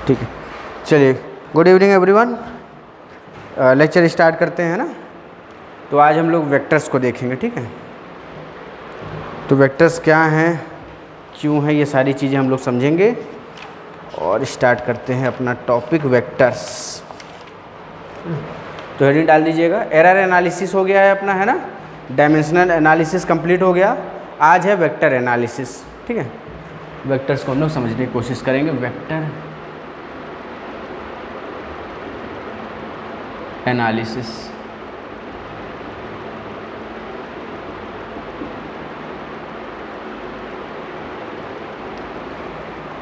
ठीक है, चलिए good evening everyone. Lecture start करते हैं ना। तो आज हम लोग वेक्टर्स को देखेंगे, ठीक है। तो वेक्टर्स क्या हैं, क्यों हैं, ये सारी चीज़ें हम लोग समझेंगे और स्टार्ट करते हैं अपना टॉपिक वेक्टर्स। तो हेडिंग डाल दीजिएगा, एरर एनालिसिस हो गया है अपना, है ना। डायमेंशनल एनालिसिस कंप्लीट हो गया, आज है वेक्टर एनालिसिस, ठीक है। वेक्टर्स को हम लोग समझने की कोशिश करेंगे। वेक्टर एनालिसिस,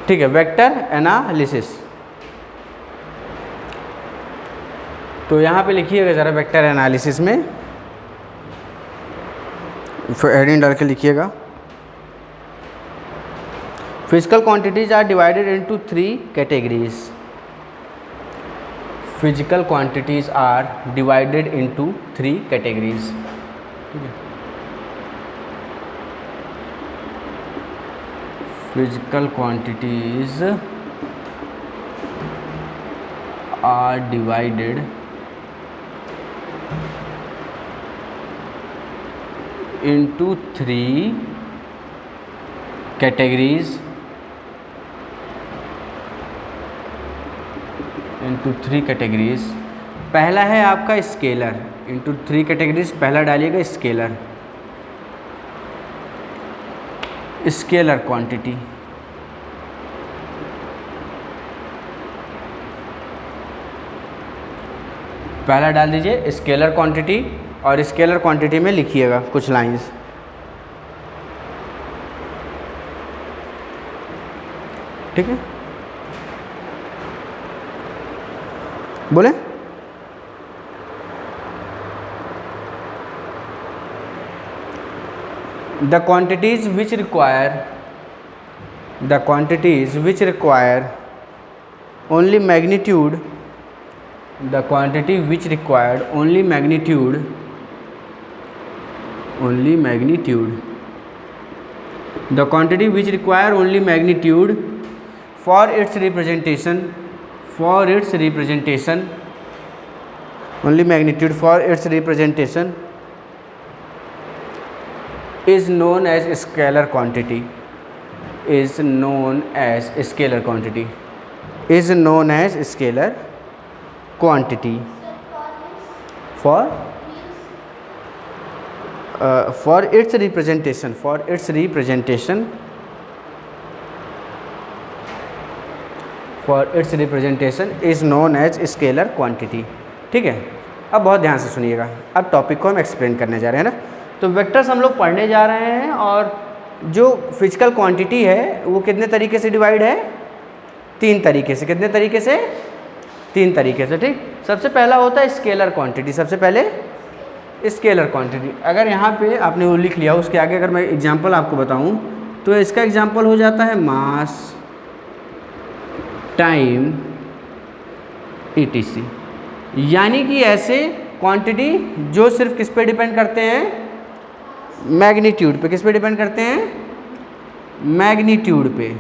ठीक है, वेक्टर एनालिसिस। तो यहाँ पे लिखिएगा ज़रा वेक्टर एनालिसिस में, हेडिंग डाल के लिखिएगा, physical quantities are divided into 3 categories. Physical quantities are divided into 3 categories, ठीक है। Physical quantities are divided into 3 categories, into 3 categories। पहला है आपका स्केलर, into 3 categories, पहला डालिएगा स्केलर, स्केलर क्वांटिटी। पहला डाल दीजिए स्केलर क्वांटिटी, और स्केलर क्वांटिटी में लिखिएगा कुछ लाइंस, ठीक है। बोले the quantities which require only magnitude, the quantity which required only magnitude the quantity which require only magnitude for its representation only magnitude for its representation is known as scalar quantity, is known as scalar quantity for its representation is known as scalar quantity, ठीक है। अब बहुत ध्यान से सुनिएगा, अब topic को हम एक्सप्लेन करने जा रहे हैं ना। तो वेक्टर्स हम लोग पढ़ने जा रहे हैं, और जो फिजिकल क्वांटिटी है वो कितने तरीके से डिवाइड है, 3 तरीके से। कितने तरीके से? 3 तरीके से, ठीक। सबसे पहला होता है स्केलर क्वांटिटी, सबसे पहले स्केलर क्वांटिटी। अगर यहाँ पे आपने वो लिख लिया, उसके आगे अगर मैं एग्जांपल आपको बताऊँ तो इसका एग्जांपल हो जाता है मास टाइम ETC। यानी कि ऐसे क्वांटिटी जो सिर्फ किस पे डिपेंड करते हैं, मैग्नीट्यूड पे। किस पे डिपेंड करते हैं? मैग्नीट्यूड पे।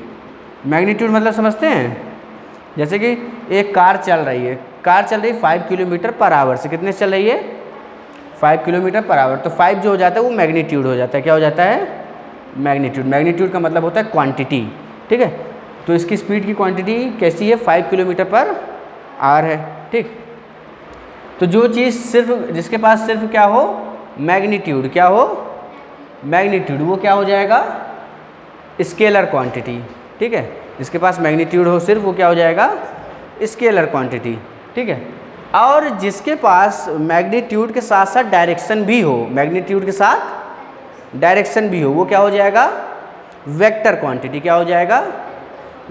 मैग्नीट्यूड मतलब समझते हैं? जैसे कि एक कार चल रही है 5 किलोमीटर पर आवर से। कितने चल रही है? 5 किलोमीटर पर आवर। तो 5 जो हो जाता है वो मैग्नीट्यूड हो जाता है। क्या हो जाता है? मैग्नीट्यूड। मैग्नीट्यूड का मतलब होता है क्वांटिटी, ठीक है। तो इसकी स्पीड की क्वांटिटी कैसी है? 5 किलोमीटर पर आवर है, ठीक। तो जो चीज़ सिर्फ, जिसके पास सिर्फ क्या हो, मैग्नीट्यूड, क्या हो, मैग्नीट्यूड, वो क्या हो जाएगा? स्केलर क्वांटिटी, ठीक है। जिसके पास मैग्नीट्यूड हो सिर्फ, वो क्या हो जाएगा? स्केलर क्वांटिटी, ठीक है। और जिसके पास मैग्नीट्यूड के साथ साथ डायरेक्शन भी हो, मैग्नीट्यूड के साथ डायरेक्शन भी हो, वो क्या हो जाएगा? Vector quantity. क्या हो जाएगा?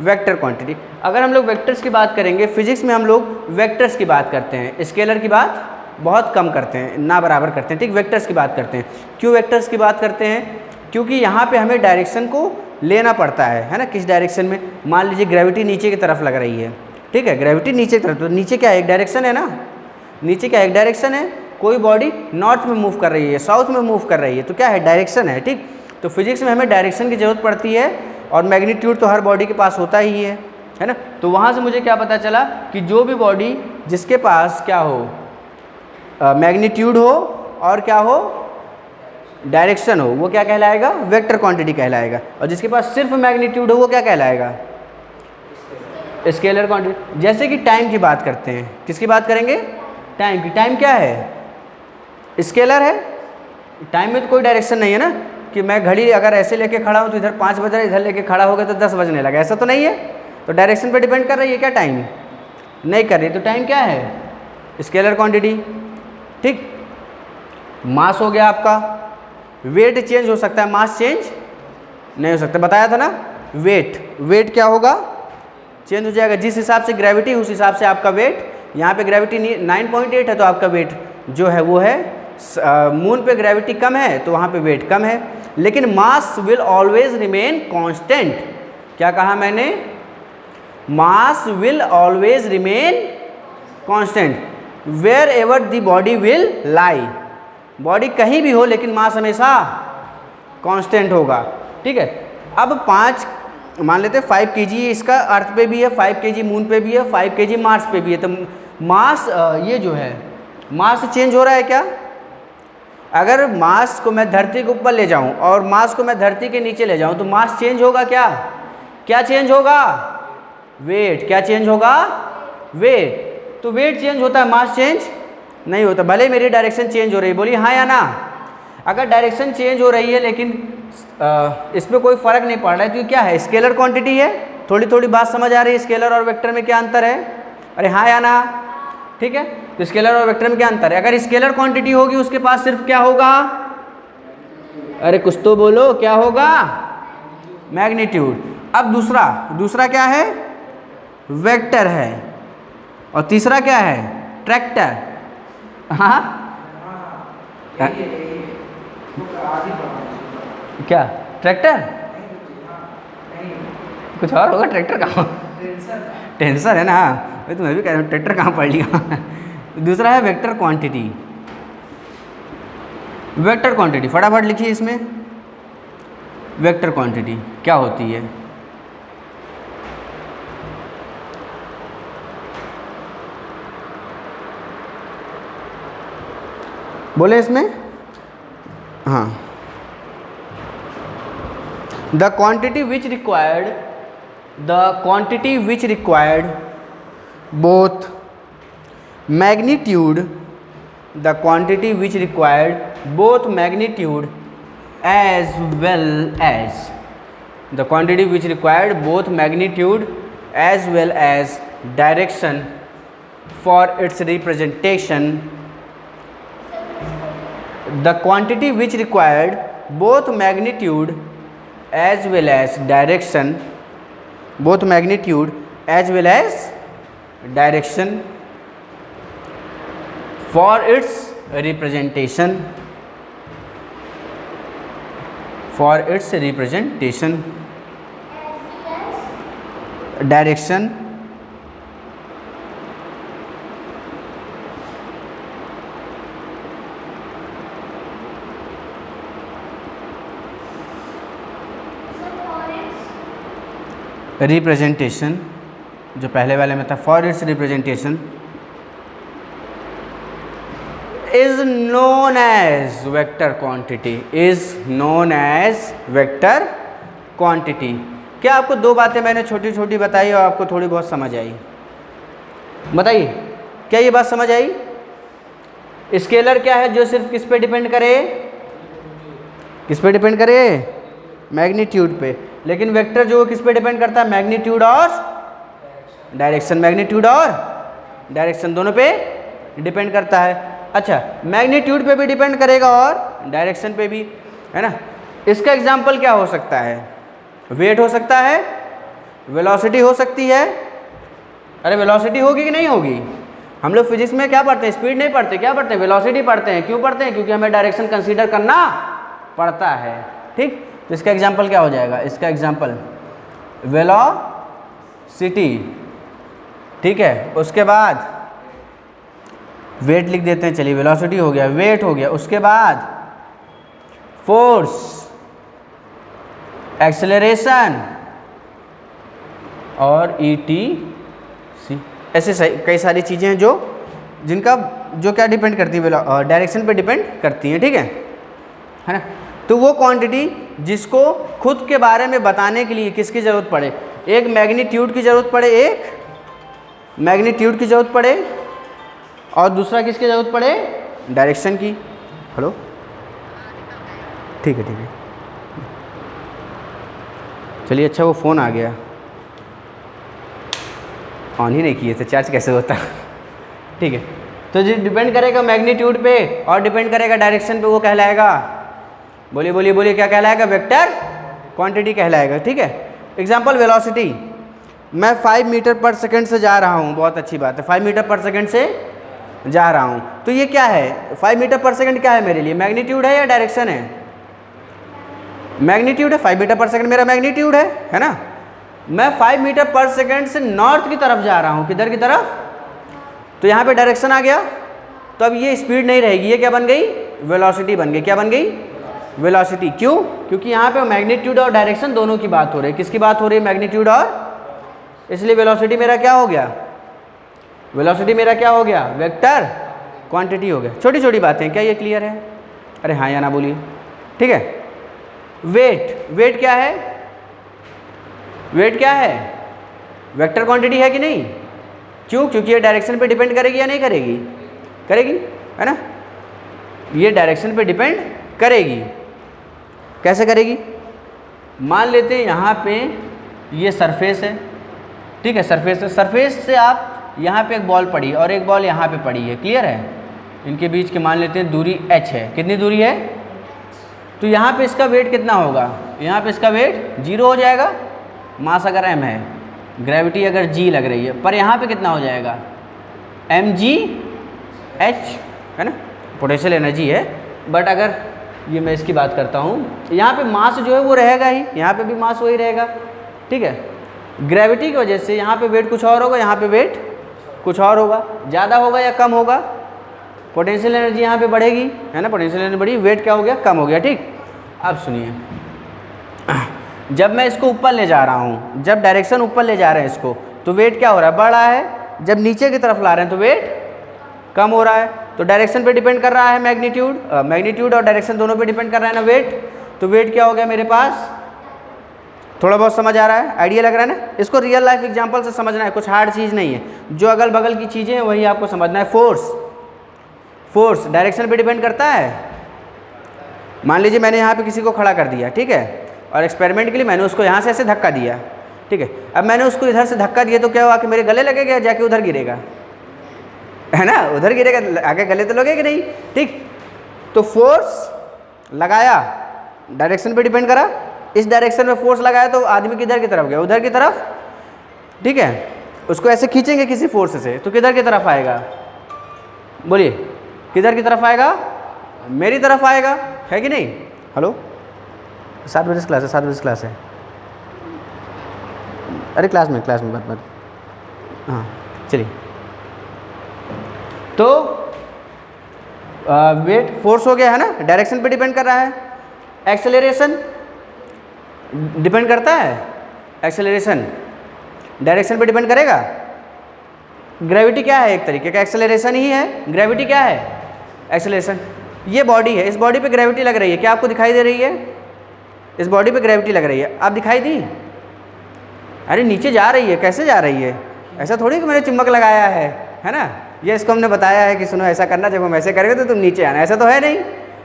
Vector quantity. अगर हम लोग वेक्टर्स की बात करेंगे, फिजिक्स में हम लोग वेक्टर्स की बात करते हैं, स्केलर की बात बहुत कम करते हैं, ना बराबर करते हैं, ठीक। वेक्टर्स की बात करते हैं। क्यों वेक्टर्स की बात करते हैं? क्योंकि यहाँ पे हमें डायरेक्शन को लेना पड़ता है ना। किस डायरेक्शन में? मान लीजिए ग्रेविटी नीचे की तरफ लग रही है, ठीक है। ग्रेविटी नीचे की तरफ, तो नीचे क्या एक डायरेक्शन है ना, नीचे क्या एक डायरेक्शन है। कोई बॉडी नॉर्थ में मूव कर रही है, साउथ में मूव कर रही है, तो क्या है? डायरेक्शन है, ठीक। तो फिजिक्स में हमें डायरेक्शन की ज़रूरत पड़ती है, और मैग्नीट्यूड तो हर बॉडी के पास होता ही है, है ना। तो वहाँ से मुझे क्या पता चला कि जो भी बॉडी जिसके पास क्या हो, मैग्नीट्यूड हो और क्या हो, डायरेक्शन हो, वो क्या कहलाएगा, वेक्टर क्वांटिटी कहलाएगा। और जिसके पास सिर्फ मैग्नीट्यूड हो वो क्या कहलाएगा, स्केलर क्वांटिटी। जैसे कि टाइम की बात करते हैं, किसकी बात करेंगे, टाइम की। टाइम क्या है, स्केलर है। टाइम में तो कोई डायरेक्शन नहीं है ना, कि मैं घड़ी अगर ऐसे लेके खड़ा हूँ तो इधर 5 बज रहा है, इधर लेके खड़ा हो गया तो 10 बजने लगा, ऐसा तो नहीं है। तो डायरेक्शन पे डिपेंड कर रही है क्या टाइम, नहीं कर रही। तो टाइम क्या है, स्केलर क्वांटिटी। ठीक, मास हो गया आपका, वेट चेंज हो सकता है, मास चेंज नहीं हो सकता, बताया था ना। वेट क्या होगा, चेंज हो जाएगा। जिस हिसाब से ग्रेविटी उस हिसाब से आपका वेट। यहाँ पे ग्रेविटी 9.8 है तो आपका वेट जो है वो है, मून पे ग्रेविटी कम है तो वहाँ पे वेट कम है। लेकिन mass will always remain constant. क्या कहा मैंने, mass will always remain constant wherever the body will lie. Body कहीं भी हो लेकिन मास हमेशा कांस्टेंट होगा। ठीक है, अब 5 मान लेते हैं 5 kg इसका अर्थ पे भी है, 5 kg मून पे भी है, 5 kg मार्स पे भी है। तो मास ये जो है मास चेंज हो रहा है क्या। अगर मास को मैं धरती के ऊपर ले जाऊं और मास को मैं धरती के नीचे ले जाऊं तो मास चेंज होगा क्या, क्या चेंज होगा, वेट। क्या चेंज होगा, वेट। तो वेट चेंज होता है, मास चेंज नहीं होता, भले मेरी डायरेक्शन चेंज हो रही है। बोलिए हाँ या ना। अगर डायरेक्शन चेंज हो रही है लेकिन इस पर कोई फर्क नहीं पड़ रहा है तो क्या है, स्केलर क्वांटिटी है। थोड़ी थोड़ी बात समझ आ रही है, स्केलर और वेक्टर में क्या अंतर है, अरे हाँ या ना। ठीक है, तो स्केलर और वेक्टर में क्या अंतर है। अगर स्केलर क्वांटिटी होगी उसके पास सिर्फ क्या होगा, अरे कुछ तो बोलो, क्या होगा, मैग्नीट्यूड। अब दूसरा क्या है, वेक्टर है। और तीसरा क्या है, ट्रैक्टर। हाँ क्या, ट्रैक्टर कुछ और होगा, ट्रैक्टर कहाँ, टेंसर है ना। वही तो मैं भी कह रहा हूँ, ट्रैक्टर कहाँ पढ़ लिया। दूसरा है वेक्टर क्वांटिटी। वेक्टर क्वांटिटी फटाफट लिखिए इसमें, वेक्टर क्वांटिटी क्या होती है। बोले इसमें, हाँ, the quantity which required both magnitude, the quantity which required both magnitude as well as, the quantity which required both magnitude as well as direction for its representation, the quantity which required both magnitude as well as direction, both magnitude as well as direction for its representation, for its representation, direction representation, जो पहले वाले में था for its representation, is known as vector quantity, is known as vector quantity। क्या आपको दो बातें मैंने छोटी छोटी बताई और आपको थोड़ी बहुत समझ आई, बताइए क्या ये बात समझ आई। स्केलर क्या है, जो सिर्फ किस पे डिपेंड करे, किस पे डिपेंड करे, मैग्नीट्यूड पे। लेकिन वेक्टर जो किस पे डिपेंड करता है, मैग्नीट्यूड और डायरेक्शन, मैग्नीट्यूड और डायरेक्शन दोनों पे डिपेंड करता है। अच्छा, मैग्नीट्यूड पे भी डिपेंड करेगा और डायरेक्शन पे भी, है ना। इसका एग्जाम्पल क्या हो सकता है, वेट हो सकता है, वेलोसिटी हो सकती है। अरे वेलोसिटी होगी कि नहीं होगी, हम लोग फिजिक्स में क्या पढ़ते हैं, स्पीड नहीं पढ़ते, क्या पढ़ते हैं, वेलोसिटी पढ़ते हैं। क्यों पढ़ते हैं, क्योंकि हमें डायरेक्शन कंसीडर करना पड़ता है। ठीक, तो इसका एग्जाम्पल क्या हो जाएगा, इसका एग्जाम्पल वेलोसिटी। ठीक है, उसके बाद वेट लिख देते हैं, चलिए वेलोसिटी हो गया, वेट हो गया। उसके बाद फोर्स, एक्सेलरेशन, और ETC, ऐसे कई सारी चीज़ें हैं जो क्या डिपेंड करती है, डायरेक्शन पे डिपेंड करती हैं, ठीक है ना। तो वो क्वांटिटी जिसको खुद के बारे में बताने के लिए किसकी ज़रूरत पड़े, एक मैग्नीट्यूड की ज़रूरत पड़े, और दूसरा किसकी ज़रूरत पड़े, डायरेक्शन की। हेलो, ठीक है, चलिए। अच्छा, वो फ़ोन आ गया, ऑन ही नहीं किए थे, चार्ज कैसे होता ठीक है। तो जो डिपेंड करेगा मैग्नीट्यूड पे और डिपेंड करेगा डायरेक्शन पे, वो कहलाएगा, बोलिए क्या कहलाएगा, वेक्टर क्वांटिटी कहलाएगा, ठीक है। एग्जांपल वेलोसिटी, मैं 5 मीटर पर सेकंड से जा रहा हूँ, बहुत अच्छी बात है, 5 मीटर पर सेकंड से जा रहा हूँ, तो ये क्या है, 5 मीटर पर सेकंड क्या है मेरे लिए, मैग्नीट्यूड है या डायरेक्शन है, मैग्नीट्यूड है। 5 मीटर पर सेकंड मेरा मैग्नीट्यूड है ना। मैं 5 मीटर पर सेकंड से नॉर्थ की तरफ जा रहा हूँ, किधर की तरफ, तो यहाँ पे डायरेक्शन आ गया, तो अब ये स्पीड नहीं रहेगी, ये क्या बन गई, वेलोसिटी बन गई। क्या बन गई, वेलोसिटी। क्यों, क्योंकि यहाँ पे मैग्नीट्यूड और डायरेक्शन दोनों की बात हो रही है। किसकी बात हो रही है, मैग्नीट्यूड और, इसलिए वेलोसिटी मेरा क्या हो गया, वेक्टर क्वांटिटी हो गया। छोटी छोटी बातें, क्या ये क्लियर है, अरे हाँ या ना बोलिए, ठीक है। वेट क्या है, वेक्टर क्वांटिटी है कि नहीं, क्यों, क्योंकि ये डायरेक्शन पे डिपेंड करेगी या नहीं करेगी, है ना, ये डायरेक्शन पे डिपेंड करेगी। कैसे करेगी, मान लेते हैं यहाँ पे ये सरफेस है, ठीक है, सरफेस से आप यहाँ पे एक बॉल पड़ी और एक बॉल यहाँ पे पड़ी है, क्लियर है, इनके बीच के मान लेते हैं दूरी h है, कितनी दूरी है, तो यहाँ पे इसका वेट कितना होगा, यहाँ पे इसका वेट 0 हो जाएगा, मास अगर m है, ग्रेविटी अगर g लग रही है, पर यहाँ पे कितना हो जाएगा, mgh, है ना, पोटेंशियल एनर्जी है। बट अगर ये मैं इसकी बात करता हूँ, यहाँ पे मास जो है वो रहेगा ही, यहाँ पे भी मास वही रहेगा, ठीक है। ग्रेविटी की वजह से यहाँ पे वेट कुछ और होगा, यहाँ पे वेट कुछ और होगा, ज़्यादा होगा या कम होगा, पोटेंशियल एनर्जी यहाँ पे बढ़ेगी, है ना, पोटेंशियल एनर्जी बढ़ी, वेट क्या हो गया, कम हो गया, ठीक। अब सुनिए, जब मैं इसको ऊपर ले जा रहा हूँ, जब डायरेक्शन ऊपर ले जा रहे हैं इसको, तो वेट क्या हो रहा है, बढ़ रहा है। जब नीचे की तरफ ला रहे हैं तो वेट कम हो रहा है। तो डायरेक्शन पे डिपेंड कर रहा है मैग्नीट्यूड और डायरेक्शन दोनों पे डिपेंड कर रहा है ना वेट। तो वेट क्या हो गया मेरे पास, थोड़ा बहुत समझ आ रहा है, आइडिया लग रहा है ना। इसको रियल लाइफ एग्जांपल से समझना है, कुछ हार्ड चीज़ नहीं है, जो अगल बगल की चीज़ें हैं वही आपको समझना है। फोर्स डायरेक्शन पे डिपेंड करता है। मान लीजिए मैंने यहाँ पे किसी को खड़ा कर दिया, ठीक है, और एक्सपेरिमेंट के लिए मैंने उसको यहाँ से ऐसे धक्का दिया, ठीक है। अब मैंने उसको इधर से धक्का दिया तो क्या हुआ कि मेरे गले लगेगा, जाके उधर गिरेगा, है ना, उधर गिरेगा, आगे गले तो लगेगा नहीं, ठीक। तो फोर्स लगाया, डायरेक्शन पे डिपेंड करा, इस डायरेक्शन में फोर्स लगाया तो आदमी किधर की तरफ गया, उधर की तरफ, ठीक है। उसको ऐसे खींचेंगे किसी फोर्स से तो किधर की तरफ आएगा, बोलिए किधर की तरफ आएगा, मेरी तरफ आएगा, है कि नहीं। हेलो, 7 बजे क्लास है, 7 बजे क्लास है, अरे क्लास में बात, हाँ चलिए। तो वेट फोर्स हो गया, है ना, डायरेक्शन पे डिपेंड कर रहा है। एक्सेलरेशन डिपेंड करता है, एक्सेलरेशन डायरेक्शन पे डिपेंड करेगा। ग्रेविटी क्या है, एक तरीके का एक्सेलरेशन ही है। ग्रेविटी क्या है, एक्सेलरेशन। ये बॉडी है, इस बॉडी पे ग्रेविटी लग रही है, क्या आपको दिखाई दे रही है, इस बॉडी पे ग्रेविटी लग रही है, आप दिखाई दी, अरे नीचे जा रही है, कैसे जा रही है, ऐसा थोड़ी कि मैंने चुम्बक लगाया है ना, ये इसको हमने बताया है कि सुनो ऐसा करना, जब हम ऐसे करेंगे तो तुम नीचे आना, ऐसा तो है नहीं,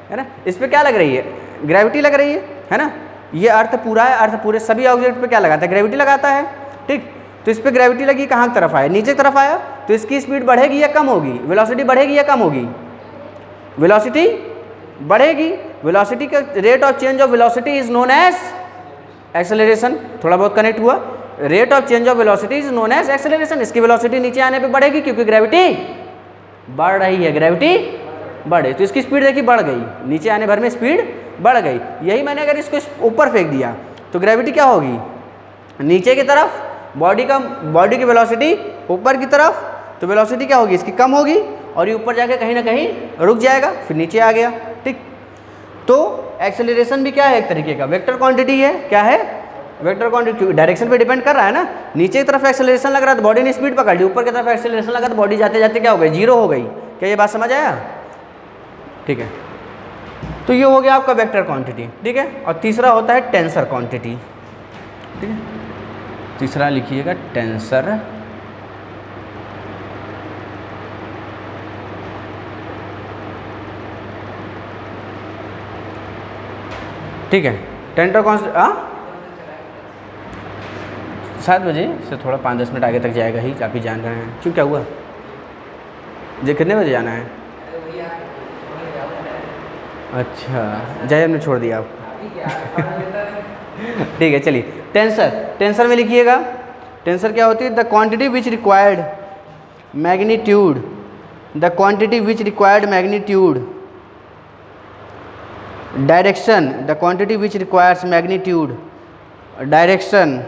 है ना। इस पर क्या लग रही है, ग्रेविटी लग रही है ना। ये अर्थ पूरा है, अर्थ पूरे सभी ऑब्जेक्ट पे क्या लगाता है, ग्रेविटी लगाता है, ठीक। तो इस पर ग्रेविटी लगी, कहाँ की तरफ आया, नीचे की तरफ आया, तो इसकी स्पीड बढ़ेगी या कम होगी, वेलोसिटी बढ़ेगी या कम होगी, वेलोसिटी बढ़ेगी। वेलोसिटी का rate of change of velocity is known as acceleration. थोड़ा बहुत कनेक्ट हुआ, rate of change of velocity is known as acceleration. इसकी वेलोसिटी नीचे आने पे बढ़ेगी क्योंकि ग्रेविटी बढ़ रही है, ग्रेविटी बढ़े तो इसकी स्पीड देखिए बढ़ गई, नीचे आने भर में स्पीड बढ़ गई। यही मैंने अगर इसको ऊपर फेंक दिया तो ग्रेविटी क्या होगी, नीचे की तरफ, बॉडी की वेलोसिटी ऊपर की तरफ, तो वेलोसिटी क्या होगी, इसकी कम होगी और ये ऊपर जाके कहीं ना कहीं रुक जाएगा, फिर नीचे आ गया, ठीक। तो एक्सेलरेशन भी क्या है, एक तरीके का वेक्टर क्वांटिटी है, क्या है, वेक्टर क्वांटिटी डायरेक्शन पे डिपेंड कर रहा है ना। नीचे की तरफ एक्सेलरेशन लग रहा है तो बॉडी ने स्पीड पकड़ ली, ऊपर की तरफ एक्सेलरेशन लगा तो बॉडी जाते जाते क्या हो गई, जीरो हो गई। क्या ये बात समझ आया? ठीक है, तो ये हो गया आपका वेक्टर क्वांटिटी। ठीक है, और तीसरा होता है टेंसर क्वांटिटी। ठीक है, तीसरा लिखिएगा टेंसर। ठीक है, टेंसर कॉन्स्टेंट 7 बजे से थोड़ा 5-10 मिनट आगे तक जाएगा ही, आप ही जान रहे हैं। क्यों, क्या हुआ जी, कितने बजे जाना है? अच्छा, जय हमने छोड़ दिया आपको। ठीक है, चलिए टेंसर। टेंसर में लिखिएगा, टेंसर क्या होती है? The quantity which required magnitude, the quantity which required magnitude direction, the quantity which requires magnitude direction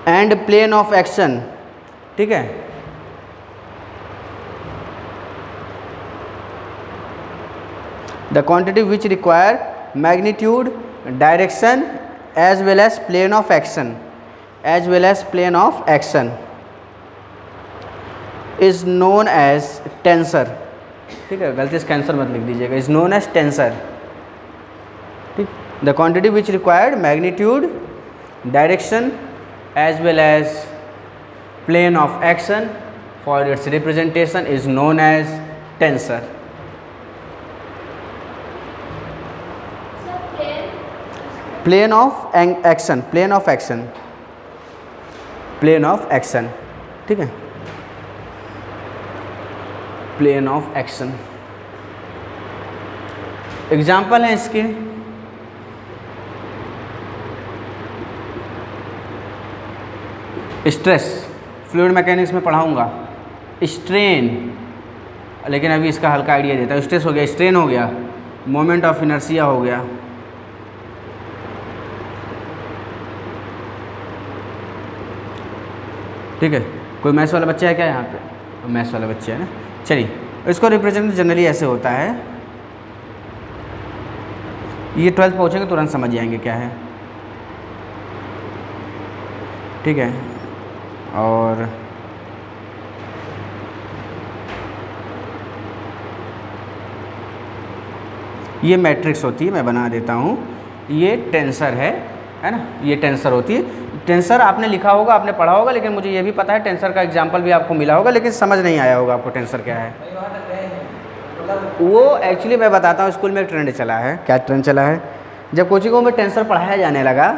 and plane of action. ठीक है, the quantity which require magnitude direction as well as plane of action, as well as plane of action is known as tensor. ठीक है, गलती से cancer मत लिख दीजिएगा, is known as tensor. ठीक, the quantity which required magnitude direction as well as plane of action for its representation is known as tensor. Plane of action, plane of action, plane of action. ठीक है, plane of action. Example हैं इसके, stress fluid mechanics में पढ़ाऊंगा, strain, लेकिन अभी इसका हल्का आइडिया देता है। स्ट्रेस हो गया, स्ट्रेन हो गया, मोमेंट ऑफ इनर्शिया हो गया। ठीक है, कोई मैथ्स वाला बच्चा है क्या यहाँ पे? मैथ्स वाला बच्चा है ना। चलिए, इसको रिप्रेजेंट जनरली ऐसे होता है, ये 12th पहुँचेंगे तुरंत समझ जाएंगे क्या है। ठीक है, और ये मैट्रिक्स होती है, मैं बना देता हूँ। ये टेंसर है ना, ये टेंसर होती है। टेंसर आपने लिखा होगा, आपने पढ़ा होगा, लेकिन मुझे ये भी पता है टेंसर का एग्जाम्पल भी आपको मिला होगा, लेकिन समझ नहीं आया होगा आपको टेंसर क्या है। वो एक्चुअली मैं बताता हूँ, स्कूल में एक ट्रेंड चला है। क्या ट्रेंड चला है? जब कोचिंगों में टेंसर पढ़ाया जाने लगा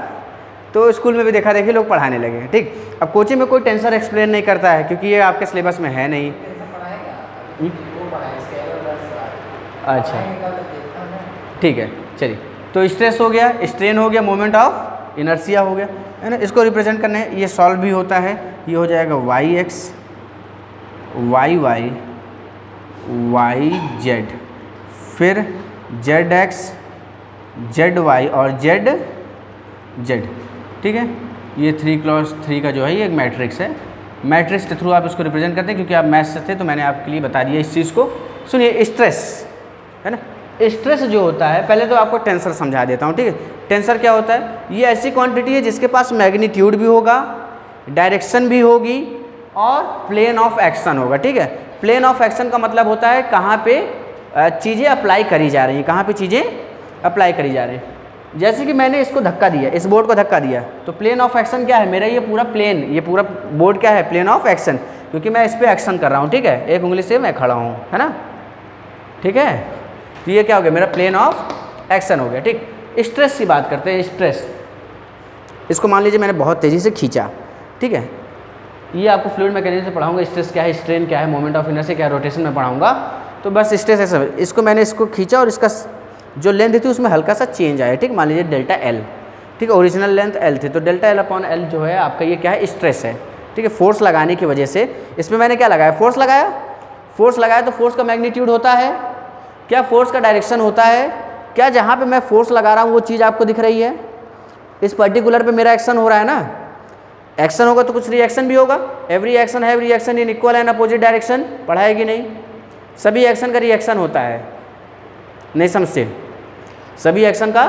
तो स्कूल में भी देखा देखी लोग पढ़ाने लगे। ठीक, अब कोचिंग में कोई टेंसर एक्सप्लेन नहीं करता है क्योंकि ये आपके सिलेबस में है नहीं। अच्छा, ठीक है, चलिए। तो स्ट्रेस हो गया, स्ट्रेन हो गया, मोमेंट ऑफ इनर्शिया हो गया, है ना। इसको रिप्रेजेंट करने ये सॉल्व भी होता है। ये हो जाएगा Y X Y Y Y Z, फिर जेड एक्स जेड वाई और जेड जेड। ठीक है, ये 3x3 का जो है ये एक मैट्रिक्स है। मैट्रिक्स के थ्रू आप इसको रिप्रेजेंट करते हैं, क्योंकि आप मैथ्स से थे तो मैंने आपके लिए बता दिया इस चीज़ को। सुनिए, स्ट्रेस है ना, स्ट्रेस जो होता है, पहले तो आपको टेंसर समझा देता हूँ। ठीक है, टेंसर क्या होता है? ये ऐसी क्वांटिटी है जिसके पास मैग्नीट्यूड भी होगा, डायरेक्शन भी होगी और प्लेन ऑफ एक्शन होगा। ठीक है, प्लेन ऑफ एक्शन का मतलब होता है कहाँ पे चीज़ें अप्लाई करी जा रही हैं, कहाँ पे चीज़ें अप्लाई करी जा रही हैं। जैसे कि मैंने इसको धक्का दिया, इस बोर्ड को धक्का दिया, तो प्लेन ऑफ एक्शन क्या है? मेरा ये पूरा प्लेन, ये पूरा बोर्ड क्या है? प्लेन ऑफ एक्शन, क्योंकि मैं इस पर एक्शन कर रहा हूँ। ठीक है, एक उंगली से मैं खड़ा हूँ, है ना। ठीक है, तो ये क्या हो गया? मेरा प्लेन ऑफ एक्शन हो गया। ठीक, स्ट्रेस की बात करते हैं। स्ट्रेस, इसको मान लीजिए मैंने बहुत तेज़ी से खींचा। ठीक है, ये आपको फ्लूइड मैकेनिक्स से पढ़ाऊंगा। स्ट्रेस क्या है, स्ट्रेन क्या है, मोमेंट ऑफ इनर्शिया क्या है, रोटेशन में पढ़ाऊंगा। तो बस स्ट्रेस ऐसा, इसको मैंने इसको खींचा और इसका जो लेंथ थी उसमें हल्का सा चेंज आया। ठीक, मान लीजिए डेल्टा एल। ठीक है, ओरिजिनल लेंथ एल थी, तो डेल्टा एल अपॉन एल जो है आपका ये क्या है? स्ट्रेस है। ठीक है, फोर्स लगाने की वजह से इसमें मैंने क्या लगाया? फोर्स लगाया। फोर्स लगाया तो फोर्स का मैग्नीट्यूड होता है क्या? फोर्स का डायरेक्शन होता है क्या? जहाँ पे मैं फोर्स लगा रहा हूँ वो चीज़ आपको दिख रही है? इस पर्टिकुलर पे मेरा एक्शन हो रहा है ना। एक्शन होगा तो कुछ रिएक्शन भी होगा। Every action have reaction in equal and opposite direction, पढ़ाएगी नहीं? सभी एक्शन का रिएक्शन होता है, नहीं समझते? सभी एक्शन का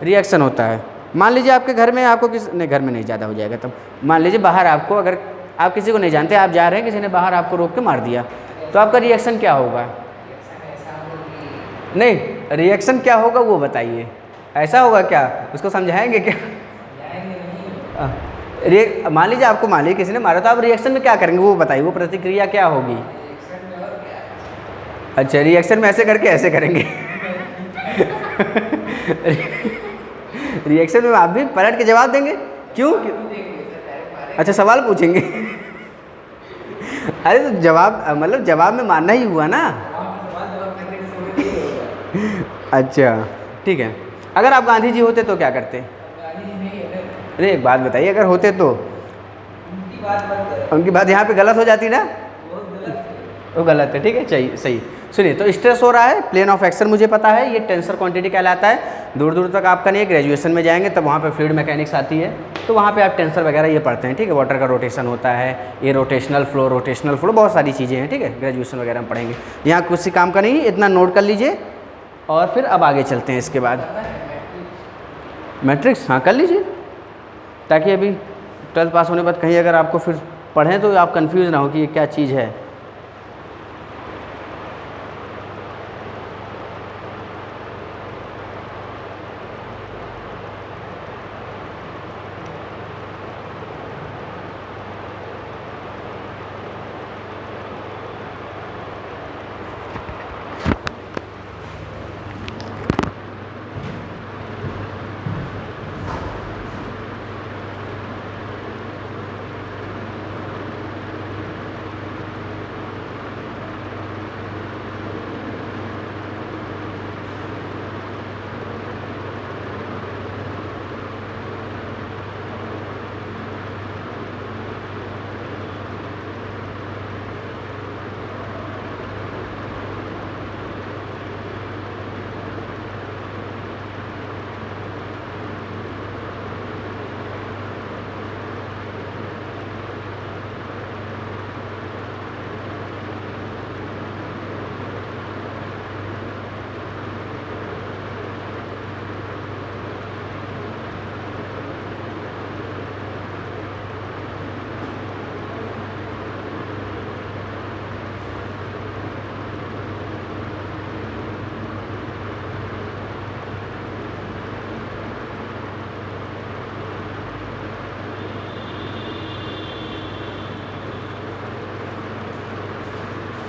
रिएक्शन होता है। मान लीजिए आपके घर में आपको किसी नहीं, घर में नहीं, ज़्यादा हो जाएगा तब। मान लीजिए बाहर आपको, अगर आप किसी को नहीं जानते, आप जा रहे हैं, किसी ने बाहर आपको रोक के मार दिया, तो आपका रिएक्शन क्या होगा? नहीं, रिएक्शन क्या होगा वो बताइए। ऐसा होगा क्या, उसको समझाएंगे क्या? मान लीजिए आपको, मान लीजिए किसी ने मारा, तो आप रिएक्शन में क्या करेंगे वो बताइए, वो प्रतिक्रिया क्या होगी? अच्छा, रिएक्शन में ऐसे करके ऐसे करेंगे रिएक्शन में आप भी पलट के जवाब देंगे? क्यों? अच्छा, सवाल पूछेंगे अरे तो जवाब, मतलब जवाब में मानना ही हुआ ना। अच्छा ठीक है, अगर आप गांधी जी होते तो क्या करते? अरे एक बात बताइए, अगर होते तो उनकी बात यहाँ पे गलत हो जाती ना, वो गलत है, ठीक है, चाहिए सही। सुनिए, तो स्ट्रेस हो रहा है, प्लेन ऑफ एक्शन मुझे पता है, ये टेंसर क्वांटिटी कहलाता है। दूर दूर तक आपका नहीं, ग्रेजुएशन में जाएंगे तब वहाँ पे फ्लूइड मैकेनिक्स आती है, तो वहाँ पे आप टेंसर वगैरह ये पढ़ते हैं, ठीक है। वाटर का रोटेशन होता है, ये रोटेशनल फ्लो, बहुत सारी चीज़ें हैं, ठीक है, ग्रेजुएशन वगैरह में पढ़ेंगे। यहाँ कुछ सी काम का नहीं, इतना नोट कर लीजिए और फिर अब आगे चलते हैं। इसके बाद मैट्रिक्स, हाँ कर लीजिए, ताकि अभी 12th पास होने के बाद कहीं अगर आपको फिर पढ़ें तो आप कन्फ्यूज़ ना हो कि ये क्या चीज़ है।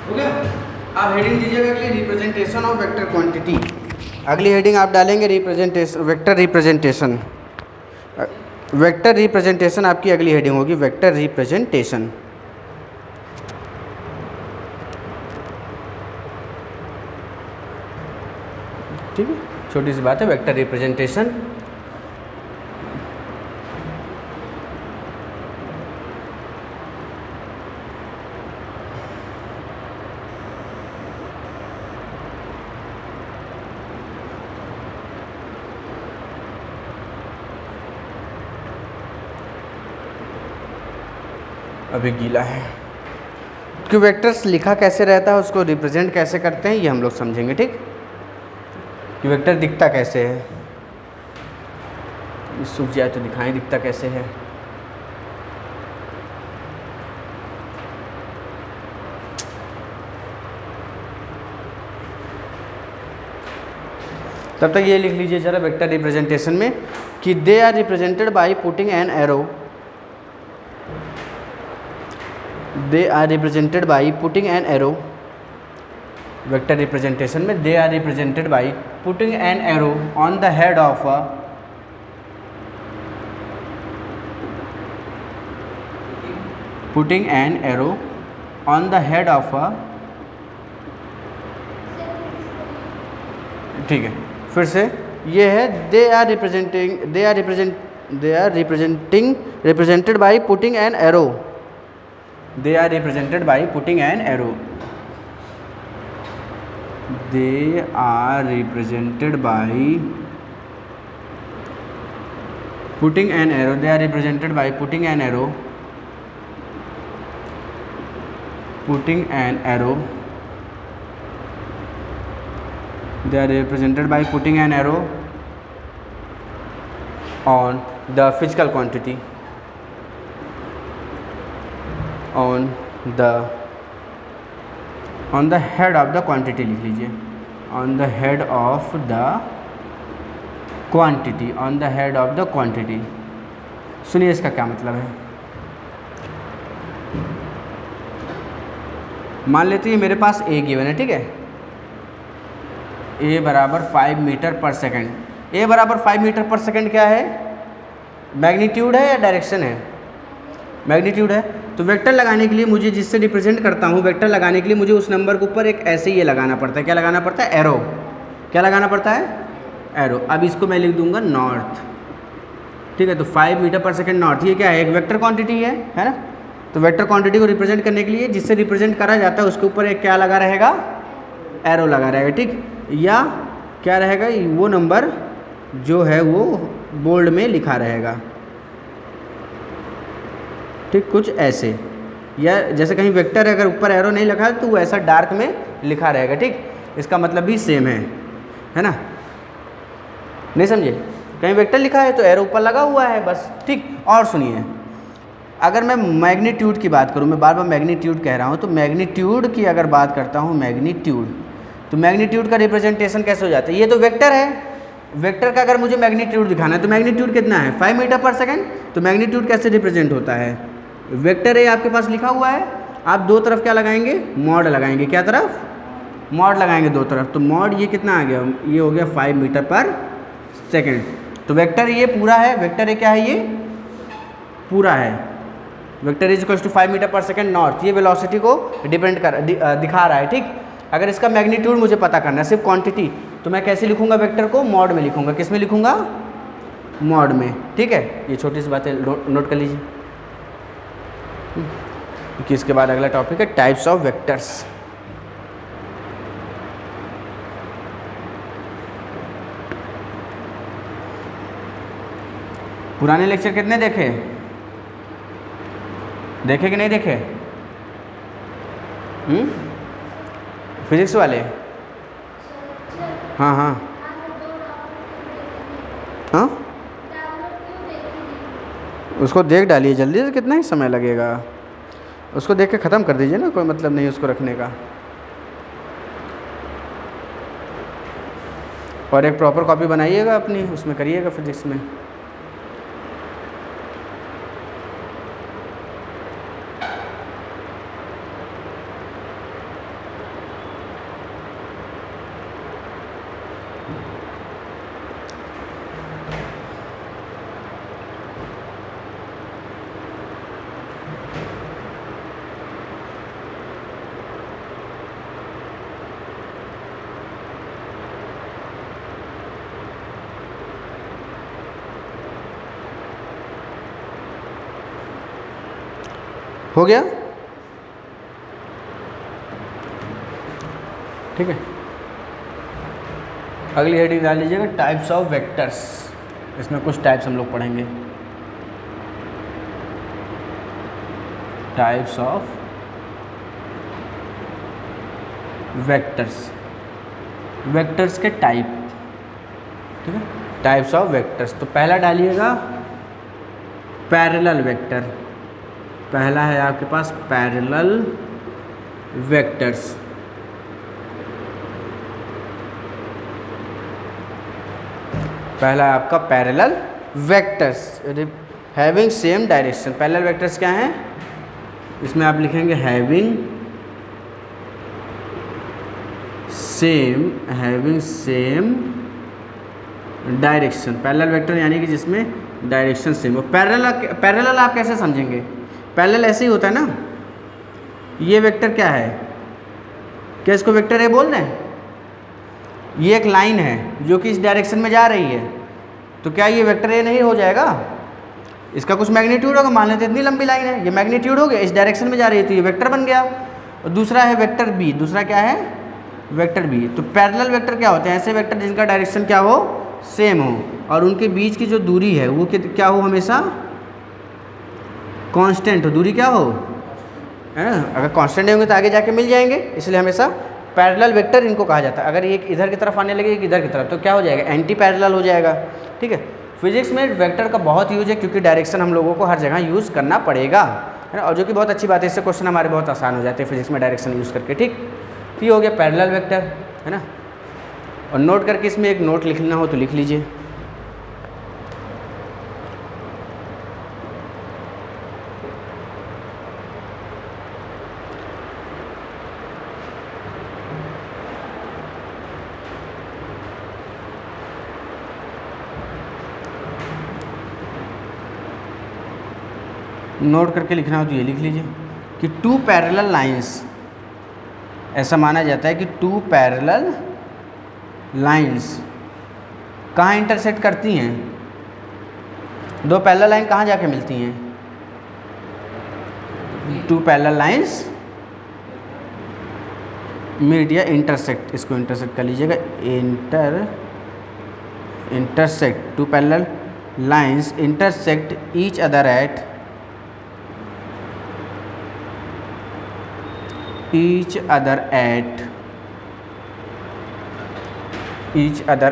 हो गया? आप हेडिंग दीजिएगा अगली, रिप्रेजेंटेशन ऑफ वेक्टर क्वांटिटी। अगली हेडिंग आप डालेंगे representation, vector representation. Vector representation आपकी अगली हेडिंग होगी, वेक्टर रिप्रेजेंटेशन। ठीक है, छोटी सी बात है, वेक्टर रिप्रेजेंटेशन। अभी गीला है कि वेक्टर्स लिखा कैसे रहता है, उसको रिप्रेजेंट कैसे करते हैं, ये हम लोग समझेंगे, ठीक। कि वेक्टर दिखता कैसे है, सूख जाए तो दिखाएं दिखता कैसे है। तब तक ये लिख लीजिए जरा वेक्टर रिप्रेजेंटेशन में कि they are represented by putting an arrow. They are represented by putting an arrow. Vector representation में they are represented by putting an arrow on the head of a putting an arrow on the head of a, ठीक है, फिर से ये है they are represented by putting an arrow. They are represented by putting an arrow. They are represented by putting an arrow. They are represented by putting an arrow. Putting an arrow. They are represented by putting an arrow on the physical quantity, on the head of the quantity लिख लीजिए, on the head of the quantity, on the head of the quantity. सुनिए इसका क्या मतलब है। मान लेते हैं मेरे पास ए गिवन है, ठीक है, ए बराबर 5 मीटर पर सेकंड। ए बराबर 5 मीटर पर सेकंड क्या है, मैग्नीट्यूड है या डायरेक्शन है, मैग्नीट्यूड है। तो वेक्टर लगाने के लिए मुझे जिससे रिप्रेजेंट करता हूँ, वेक्टर लगाने के लिए मुझे उस नंबर के ऊपर एक ऐसे ये लगाना पड़ता है, क्या लगाना पड़ता है, एरो। क्या लगाना पड़ता है, एरो। अब इसको मैं लिख दूंगा नॉर्थ, ठीक है। तो 5 मीटर पर सेकंड नॉर्थ, ये क्या है, एक वेक्टर क्वांटिटी है ना। तो वेक्टर क्वांटिटी को रिप्रेजेंट करने के लिए जिससे रिप्रेजेंट करा जाता है उसके ऊपर एक क्या लगा रहेगा, एरो लगा रहेगा, ठीक। या क्या रहेगा, वो नंबर जो है वो बोल्ड में लिखा रहेगा, ठीक, कुछ ऐसे। या जैसे कहीं वेक्टर है, अगर ऊपर एरो नहीं लिखा है तो वो ऐसा डार्क में लिखा रहेगा, ठीक। इसका मतलब भी सेम है ना, नहीं समझे। कहीं वेक्टर लिखा है तो एरो ऊपर लगा हुआ है बस, ठीक। और सुनिए, अगर मैं मैग्नीट्यूड की बात करूँ, मैं बार बार मैग्नीट्यूड कह रहा हूँ, तो मैग्नीट्यूड की अगर बात करता हूँ, मैग्नीट्यूड, तो मैग्नीट्यूड का रिप्रेजेंटेशन कैसे हो जाता है, ये तो वेक्टर है, वेक्टर का अगर मुझे मैग्नीट्यूड दिखाना है तो मैग्नीट्यूड कितना है, 5 मीटर पर सेकंड। तो मैग्नीट्यूड कैसे रिप्रेजेंट होता है, वेक्टर है आपके पास लिखा हुआ है, आप दो तरफ क्या लगाएंगे, मॉड लगाएंगे, क्या तरफ, मॉड लगाएंगे दो तरफ। तो मॉड ये कितना आ गया, ये हो गया 5 मीटर पर सेकंड। तो वेक्टर ये पूरा है, वेक्टर ये क्या है, ये पूरा है, vector is equal to 5 metre पर सेकंड नॉर्थ। ये वेलोसिटी को डिपेंड कर दिखा रहा है, ठीक। अगर इसका मैग्नीट्यूड मुझे पता करना है, सिर्फ क्वांटिटी, तो मैं कैसे लिखूंगा वेक्टर को, मॉड में लिखूंगा। किस में लिखूंगा, मॉड में, ठीक है। ये छोटी सी बातें नोट कर लीजिए, क्योंकि इसके बाद अगला टॉपिक है टाइप्स ऑफ वेक्टर्स। पुराने लेक्चर कितने देखे कि नहीं देखे, फिजिक्स वाले, हाँ हाँ हाँ, उसको देख डालिए जल्दी से, कितना ही समय लगेगा, उसको देख के ख़त्म कर दीजिए ना, कोई मतलब नहीं उसको रखने का। और एक प्रॉपर कॉपी बनाइएगा अपनी, उसमें करिएगा फिजिक्स में। हो गया, ठीक है। अगली हेडिंग डाल लीजिएगा टाइप्स ऑफ वेक्टर्स। इसमें कुछ टाइप्स हम लोग पढ़ेंगे, टाइप्स ऑफ वेक्टर्स, वेक्टर्स के टाइप, ठीक है, टाइप्स ऑफ वेक्टर्स। तो पहला डालिएगा पैरेलल वेक्टर, पहला है आपके पास पैरेलल वेक्टर्स। पहला है आपका parallel vectors having same direction. Parallel vectors क्या हैं, इसमें आप लिखेंगे having same direction. Parallel vector यानी कि जिसमें डायरेक्शन सेम हो। पैरेलल आप कैसे समझेंगे, पैरेलल ऐसे ही होता है ना, ये वेक्टर क्या है, क्या इसको वेक्टर ए बोल दें, ये एक लाइन है जो कि इस डायरेक्शन में जा रही है, तो क्या ये वेक्टर ए नहीं हो जाएगा, इसका कुछ मैग्नीट्यूड होगा। मान लेते इतनी लंबी लाइन है, ये मैग्नीट्यूड हो गया, इस डायरेक्शन में जा रही है तो ये वेक्टर बन गया। और दूसरा है वेक्टर बी, दूसरा क्या है, वेक्टर बी। तो पैरेलल वेक्टर क्या होते हैं, ऐसे वेक्टर जिनका डायरेक्शन क्या हो, सेम हो, और उनके बीच की जो दूरी है वो क्या हो, हमेशा कांस्टेंट हो। दूरी क्या हो, है ना, अगर कांस्टेंट होंगे तो आगे जाके मिल जाएंगे, इसलिए हमेशा पैरेलल वेक्टर इनको कहा जाता है। अगर एक इधर की तरफ आने लगे, एक इधर की तरफ, तो क्या हो जाएगा, एंटी पैरेलल हो जाएगा, ठीक है। फिजिक्स में वेक्टर का बहुत यूज है क्योंकि डायरेक्शन हम लोगों को हर जगह यूज़ करना पड़ेगा, है ना, और जो कि बहुत अच्छी बात है, इससे क्वेश्चन हमारे बहुत आसान हो जाते हैं फिजिक्स में डायरेक्शन यूज़ करके। ठीक, तो ये हो गया पैरेलल वेक्टर, है ना। और नोट करके इसमें एक नोट लिखना हो तो लिख लीजिए। नोट करके लिखना हो तो ये लिख लीजिए कि टू पैरेलल लाइंस, ऐसा माना जाता है कि टू पैरेलल लाइंस कहाँ इंटरसेक्ट करती हैं, दो पैरेलल लाइन कहाँ जाके मिलती हैं, टू पैरेलल लाइंस मीट या इंटरसेक्ट, इसको इंटरसेक्ट कर लीजिएगा, intersect, two parallel lines intersect each other at each other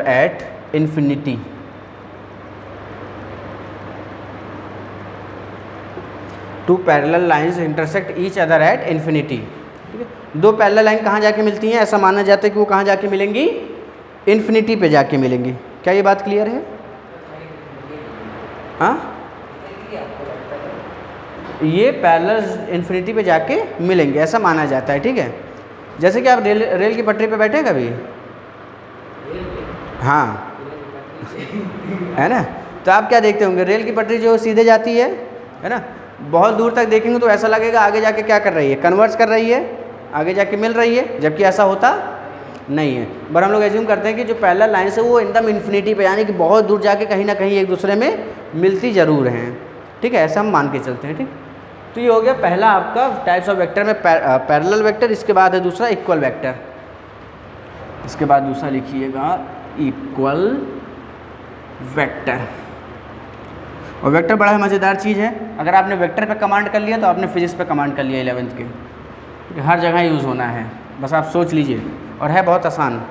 at infinity। Two parallel lines intersect each other at infinity. ठीक है, दो पैरेलल लाइन कहाँ जाके मिलती हैं, ऐसा माना जाता है कि वो कहाँ जाके मिलेंगी, इन्फिनिटी पे जाके मिलेंगी। क्या ये बात क्लियर है? हाँ, ये पैरेलल इन्फिनिटी पे जाके मिलेंगे ऐसा माना जाता है। ठीक है, जैसे कि आप रेल की पटरी पे बैठे हैं कभी? हाँ है ना, तो आप क्या देखते होंगे, रेल की पटरी जो सीधे जाती है ना, बहुत दूर तक देखेंगे तो ऐसा लगेगा आगे जाके क्या कर रही है, कन्वर्स कर रही है, आगे जाके मिल रही है, जबकि ऐसा होता नहीं है। पर हम लोग एज्यूम करते हैं कि जो पैरेलल लाइन्स है वो एकदम इन्फिनिटी पे, यानी कि बहुत दूर जाके कहीं ना कहीं एक दूसरे में मिलती ज़रूर हैं। ठीक है, ऐसा हम मान के चलते हैं। ठीक, तो ये हो गया पहला आपका टाइप्स ऑफ वेक्टर में पैरेलल वेक्टर। इसके बाद है दूसरा इक्वल वेक्टर। इसके बाद दूसरा लिखिएगा इक्वल वेक्टर। और वेक्टर बड़ा मज़ेदार चीज़ है, अगर आपने वेक्टर पे कमांड कर लिया तो आपने फिजिक्स पे कमांड कर लिया 11th के, हर जगह यूज़ होना है, बस आप सोच लीजिए, और है बहुत आसान।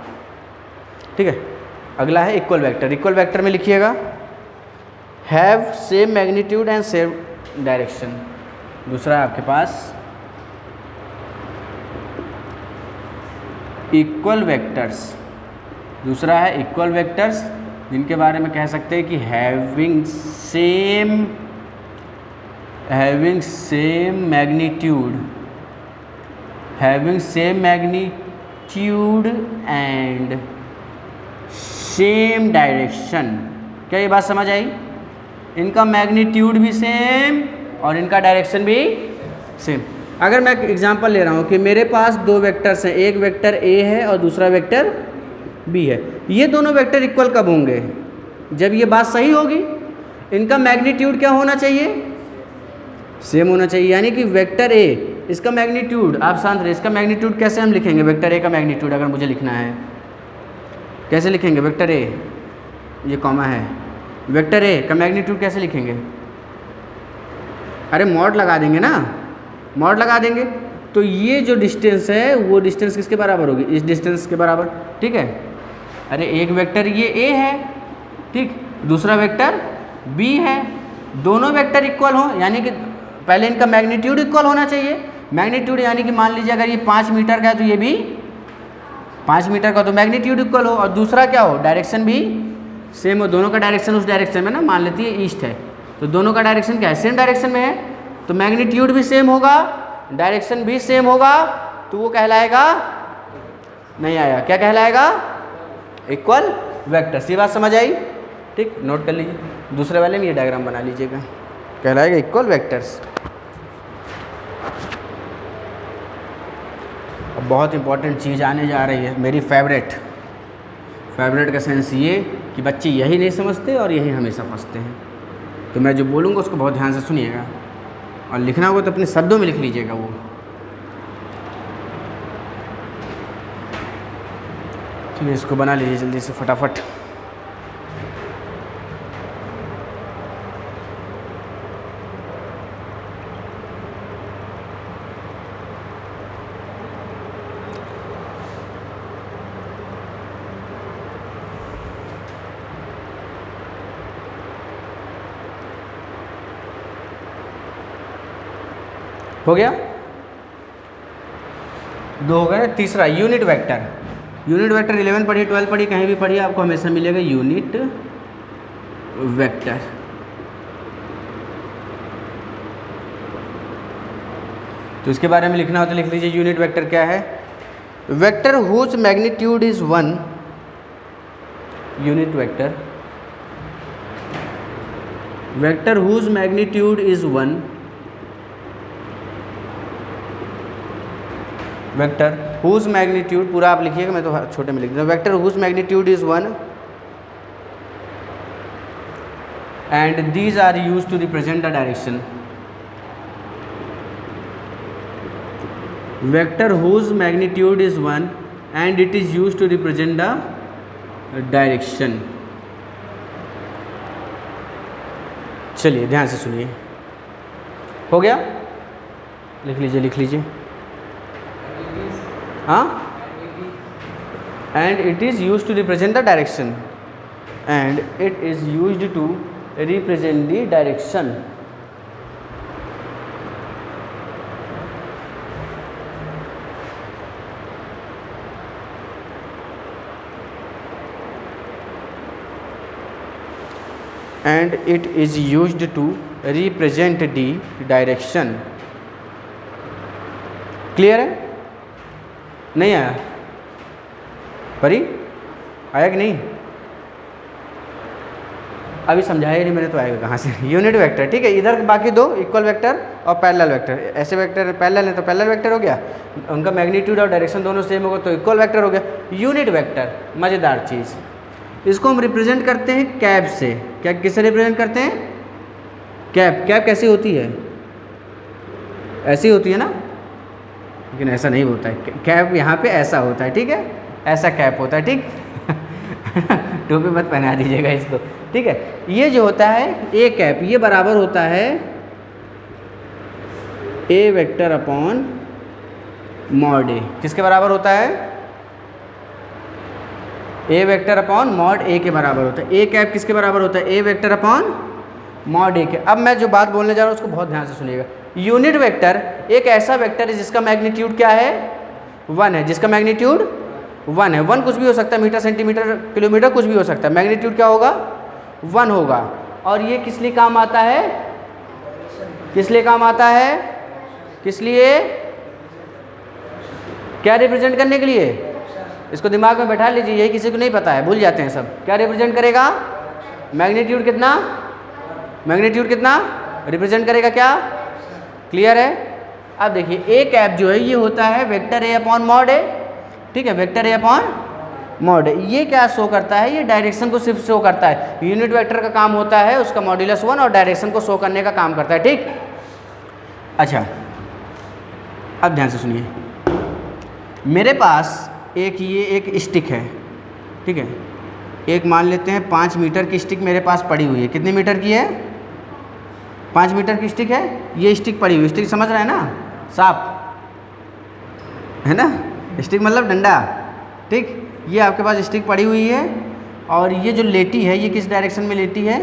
ठीक है, अगला है इक्वल वेक्टर। इक्वल वेक्टर में लिखिएगा have same magnitude and same direction. दूसरा है आपके पास इक्वल वेक्टर्स। दूसरा है इक्वल वेक्टर्स जिनके बारे में कह सकते हैं कि having same magnitude and same direction. क्या ये बात समझ आई? इनका मैग्नीट्यूड भी सेम और इनका डायरेक्शन भी सेम। अगर मैं एग्जांपल ले रहा हूँ कि मेरे पास दो वेक्टर्स हैं, एक वेक्टर ए है और दूसरा वेक्टर बी है, ये दोनों वेक्टर इक्वल कब होंगे? जब ये बात सही होगी। इनका मैग्नीट्यूड क्या होना चाहिए? सेम होना चाहिए। यानी कि वेक्टर ए, इसका मैग्नीट्यूड, आप शांत रहे, इसका मैग्नीट्यूड कैसे हम लिखेंगे? वेक्टर ए का मैग्नीट्यूड अगर मुझे लिखना है कैसे लिखेंगे? वेक्टर ए, ये कॉमा है, वेक्टर ए का मैग्नीट्यूड कैसे लिखेंगे? अरे मॉड लगा देंगे ना, मॉड लगा देंगे तो ये जो डिस्टेंस है वो डिस्टेंस किसके बराबर होगी? इस डिस्टेंस के बराबर। ठीक है, अरे एक वेक्टर ये ए है, ठीक, दूसरा वेक्टर बी है, दोनों वेक्टर इक्वल हो, यानी कि पहले इनका मैग्नीट्यूड इक्वल होना चाहिए। मैग्नीट्यूड यानी कि मान लीजिए अगर ये 5 मीटर का है तो ये भी 5 मीटर का, तो मैग्नीट्यूड इक्वल हो। और दूसरा क्या हो? डायरेक्शन भी सेम हो, दोनों का डायरेक्शन उस डायरेक्शन में ना, मान लेती है ईस्ट है, तो दोनों का डायरेक्शन क्या है? सेम डायरेक्शन में है, तो मैग्नीट्यूड भी सेम होगा, डायरेक्शन भी सेम होगा, तो वो कहलाएगा, नहीं आया, क्या कहलाएगा? Equal vector. सी बात समझ आई? ठीक, नोट कर लीजिए, दूसरे वाले में ये डायग्राम बना लीजिएगा, कहलाएगा इक्वल वेक्टर्स। अब बहुत इंपॉर्टेंट चीज़ आने जा रही है, मेरी फेवरेट का सेंस ये कि बच्चे यही नहीं समझते और यही हमेशा फंसते हैं। तो मैं जो बोलूँगा उसको बहुत ध्यान से सुनिएगा, और लिखना होगा तो अपने शब्दों में लिख लीजिएगा वो। चलिए इसको बना लीजिए जल्दी से फटाफट। हो गया, 2 हो गए। तीसरा यूनिट वेक्टर। यूनिट वेक्टर 11 पढ़िए 12 पढ़िए कहीं भी पढ़िए आपको हमेशा मिलेगा यूनिट वेक्टर। तो इसके बारे में लिखना हो तो लिख लीजिए यूनिट वेक्टर क्या है। Vector whose magnitude is 1, unit vector, vector whose magnitude is 1, vector whose magnitude, पूरा आप लिखिएगा, मैं तो छोटे में लिख देता हूँ। Vector whose magnitude is 1 and these are use to represent the direction. Vector whose magnitude is 1 and it is use to represent the direction. चलिए ध्यान से सुनिए, हो गया, लिख लीजिए लिख लीजिए। हाँ, and it is use to represent the direction, and it is used to represent the direction. and it is used to represent the direction। Clear है? नहीं आया? परी आया कि नहीं? अभी समझाया नहीं मैंने तो आएगा कहाँ से। यूनिट वेक्टर, ठीक है। इधर बाकी दो इक्वल वेक्टर और पैरेलल वेक्टर, ऐसे वेक्टर पैरेलल है तो पैरेलल वेक्टर हो गया, उनका मैग्नीट्यूड और डायरेक्शन दोनों सेम होगा तो इक्वल वेक्टर हो गया। यूनिट वेक्टर मज़ेदार चीज़, इसको हम रिप्रेजेंट करते हैं कैप से। क्या किससे रिप्रेजेंट करते हैं? कैप। कैप कैसी होती है? ऐसी होती है ना, लेकिन ऐसा नहीं होता है। कैप यहाँ पे ऐसा होता है, ठीक है, ऐसा कैप होता है, ठीक। टोपी मत पहना दीजिएगा इसको, ठीक है। ये जो होता है ए कैप, ये बराबर होता है ए वेक्टर अपॉन मॉड ए। किसके बराबर होता है? ए वेक्टर अपॉन मॉड ए के बराबर होता है। ए कैप किसके बराबर होता है? ए वेक्टर अपॉन मॉड ए के। अब मैं जो बात बोलने जा रहा हूँ उसको बहुत ध्यान से सुनिएगा। यूनिट वेक्टर एक ऐसा वेक्टर है जिसका मैग्नीट्यूड क्या है? 1 है। जिसका मैग्नीट्यूड 1 है। 1 कुछ भी हो सकता है, मीटर, सेंटीमीटर, किलोमीटर, कुछ भी हो सकता है। मैग्नीट्यूड क्या होगा? 1 होगा। और ये किस लिए काम आता है? किस लिए काम आता है? किस लिए? क्या रिप्रेजेंट करने के लिए? इसको दिमाग में बैठा लीजिए, यही किसी को नहीं पता है, भूल जाते हैं सब। क्या रिप्रेजेंट करेगा? मैग्नीट्यूड कितना? मैग्नीट्यूड कितना रिप्रेजेंट करेगा? क्या? क्लियर है? अब देखिए ए कैप जो है ये होता है वेक्टर ए अपॉन मॉड ए, ठीक है, वेक्टर ए अपॉन मॉड ए। ये क्या शो करता है? ये डायरेक्शन को सिर्फ शो करता है। यूनिट वेक्टर का काम होता है उसका मॉड्यूलस 1 और डायरेक्शन को शो करने का काम करता है, ठीक। अच्छा, अब ध्यान से सुनिए। मेरे पास ये एक स्टिक है, ठीक है। एक मान लेते हैं 5 मीटर की स्टिक मेरे पास पड़ी हुई है। कितने मीटर की है? 5 मीटर की स्टिक है। ये स्टिक पड़ी हुई, स्टिक समझ रहे हैं ना? सांप है ना, स्टिक मतलब डंडा, ठीक। ये आपके पास स्टिक पड़ी हुई है और ये जो लेटी है ये किस डायरेक्शन में लेटी है?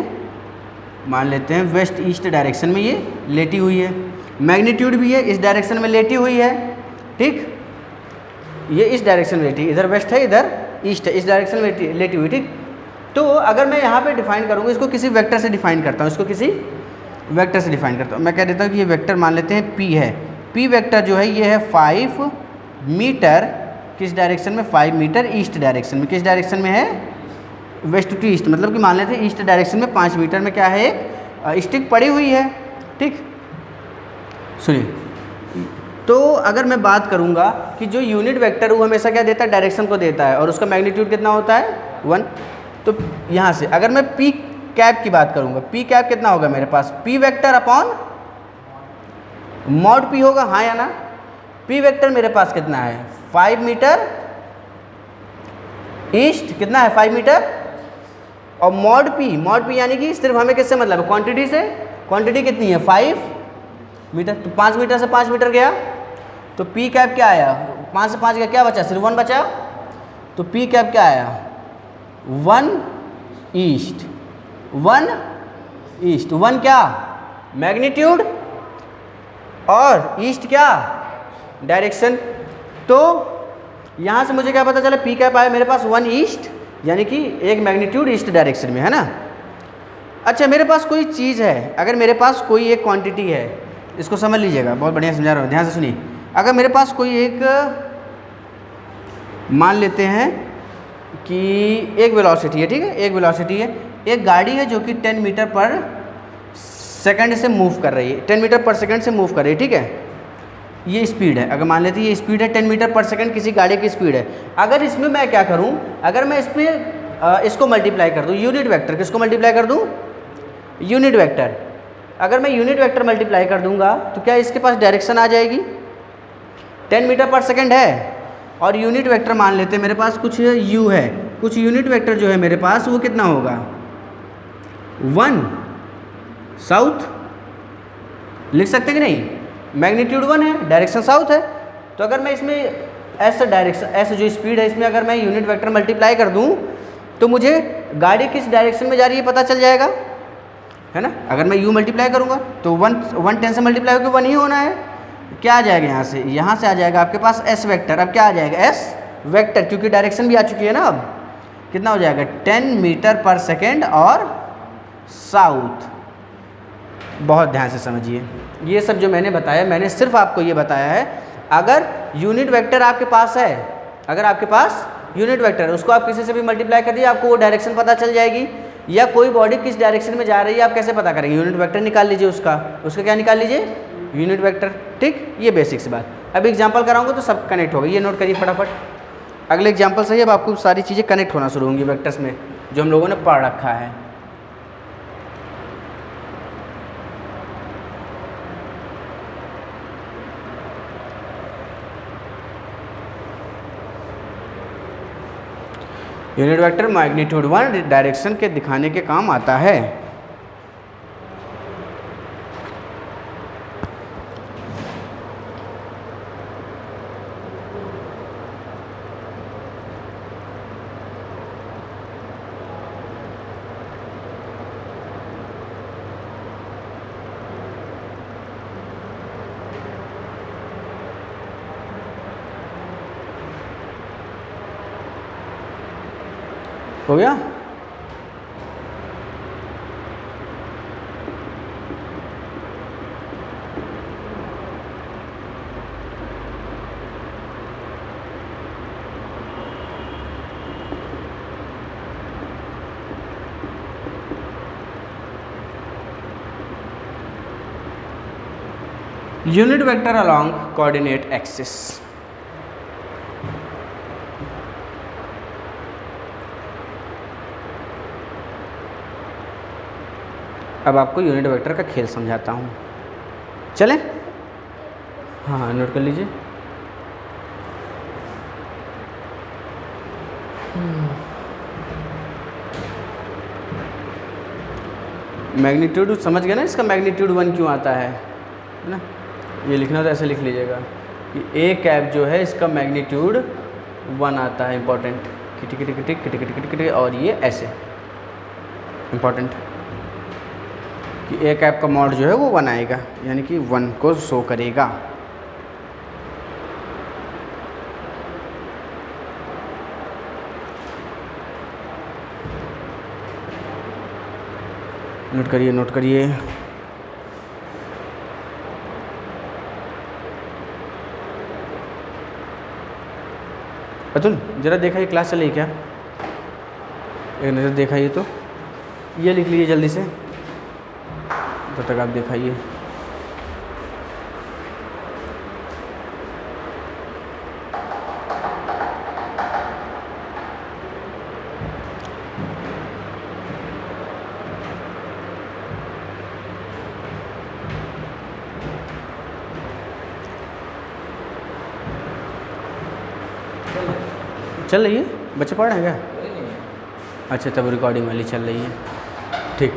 मान लेते हैं वेस्ट ईस्ट डायरेक्शन में ये लेटी हुई है। मैग्नीट्यूड भी है इस डायरेक्शन में लेटी हुई है, ठीक। ये इस डायरेक्शन में लेटी, इधर वेस्ट है इधर ईस्ट है, इस डायरेक्शन में लेटी हुई, ठीक। तो अगर मैं यहाँ पे डिफाइन करूँगा, इसको किसी वेक्टर से डिफाइन करता हूँ, इसको किसी वेक्टर से डिफाइन करता हूँ। मैं कह देता हूँ कि ये वेक्टर मान लेते हैं P है। P वेक्टर जो है ये है 5 मीटर, किस डायरेक्शन में? 5 मीटर ईस्ट डायरेक्शन में। किस डायरेक्शन में है? वेस्ट टू ईस्ट, मतलब कि मान लेते हैं ईस्ट डायरेक्शन में 5 मीटर में क्या है? एक स्टिक पड़ी हुई है, ठीक। सुनिए, तो अगर मैं बात करूंगा कि जो यूनिट वेक्टर वो हमेशा क्या देता है? डायरेक्शन को देता है और उसका मैग्नीट्यूड कितना होता है? 1। तो यहाँ से अगर मैं P कैप की बात करूंगा, P कैप कितना होगा मेरे पास? P vector upon mod P होगा, हाँ या ना? P वेक्टर मेरे पास कितना है? 5 मीटर ईस्ट, कितना है? 5 मीटर। और मॉड P यानी कि सिर्फ हमें किससे मतलब है? क्वांटिटी से। क्वांटिटी कितनी है? 5 मीटर। तो 5 मीटर से 5 मीटर गया तो P कैप क्या आया? 5 से 5 गया, क्या बचा? सिर्फ 1 बचा। तो P कैप क्या आया? 1 ईस्ट। 1 ईस्ट। 1 क्या? मैग्नीट्यूड। और ईस्ट क्या डायरेक्शन। तो यहाँ से मुझे क्या पता चला, पी कैप आया मेरे पास 1 ईस्ट, यानी कि एक मैग्नीट्यूड ईस्ट डायरेक्शन में है ना। अच्छा मेरे पास कोई चीज़ है, अगर मेरे पास कोई एक क्वांटिटी है, इसको समझ लीजिएगा, बहुत बढ़िया समझा रहा हूँ, ध्यान से सुनिए। अगर मेरे पास कोई एक, मान लेते हैं कि एक वेलोसिटी है, ठीक है, एक वेलोसिटी है, एक गाड़ी है जो कि 10 मीटर पर सेकंड से मूव कर रही है, 10 मीटर पर सेकंड से मूव कर रही है, ठीक है, ये स्पीड है। अगर मान लेते हैं ये स्पीड है 10 मीटर पर सेकंड किसी गाड़ी की स्पीड है। अगर इसमें मैं क्या करूं, अगर मैं इसमें इसको मल्टीप्लाई कर दूं, यूनिट वेक्टर, किसको मल्टीप्लाई कर दूं, यूनिट वेक्टर। अगर मैं यूनिट वेक्टर मल्टीप्लाई कर दूंगा तो क्या इसके पास डायरेक्शन आ जाएगी, 10 मीटर पर सेकंड है, और यूनिट वेक्टर मान लेते हैं मेरे पास कुछ u है, कुछ यूनिट वेक्टर जो है मेरे पास वो कितना होगा 1 साउथ, लिख सकते कि नहीं, मैग्नीट्यूड 1 है, डायरेक्शन साउथ है। तो अगर मैं इसमें ऐसा डायरेक्शन, ऐसे जो स्पीड है इसमें अगर मैं यूनिट वेक्टर मल्टीप्लाई कर दूं तो मुझे गाड़ी किस डायरेक्शन में जा रही है पता चल जाएगा, है ना। अगर मैं u मल्टीप्लाई करूंगा तो 1 10 से मल्टीप्लाई होकर 1 ही होना है। क्या आ जाएगा यहाँ से आ जाएगा आपके पास s वेक्टर। अब क्या आ जाएगा s वेक्टर, क्योंकि डायरेक्शन भी आ चुकी है ना। अब कितना हो जाएगा 10 मीटर पर सेकेंड और साउथ। बहुत ध्यान से समझिए, ये सब जो मैंने बताया, मैंने सिर्फ आपको ये बताया है, अगर यूनिट वेक्टर आपके पास है, अगर आपके पास यूनिट वेक्टर है, उसको आप किसी से भी मल्टीप्लाई कर दिए, आपको वो डायरेक्शन पता चल जाएगी। या कोई बॉडी किस डायरेक्शन में जा रही है आप कैसे पता करेंगे, यूनिट वेक्टर निकाल लीजिए, उसका क्या निकाल लीजिए, यूनिट वेक्टर, ठीक। ये बेसिक सी बात। अब एग्जाम्पल कराऊंगा तो सब कनेक्ट होगा, ये नोट करिए फटाफट। अगले एग्जाम्पल से ही अब आपको सारी चीज़ें कनेक्ट होना शुरू होंगी वेक्टर्स में, जो हम लोगों ने पढ़ रखा है। यूनिट वेक्टर मैग्नीट्यूड 1 डायरेक्शन के दिखाने के काम आता है। हो गया। Unit vector along coordinate axis. अब आपको यूनिट वेक्टर का खेल समझाता हूँ, चलें। हाँ नोट कर लीजिए। मैग्नीट्यूड समझ गए ना, इसका मैग्नीट्यूड 1 क्यों आता है ना। ये लिखना तो ऐसे लिख लीजिएगा कि ए कैप जो है इसका मैग्नीट्यूड 1 आता है, important, kitty kitty kitty kitty kitty kitty kitty, और ये ऐसे इंपॉर्टेंट कि ए कैप का मॉड जो है वो 1 आएगा, यानी कि 1 को शो करेगा। नोट करिए नोट करिए। अतुल जरा देखा ये क्लास चल रही क्या, एक नज़र दिखाइए तो। ये लिख लीजिए जल्दी से, तब तक आप दिखाइए। चल रही है, बच्चे पढ़ रहे हैं क्या? अच्छा तब रिकॉर्डिंग वाली चल रही है, ठीक।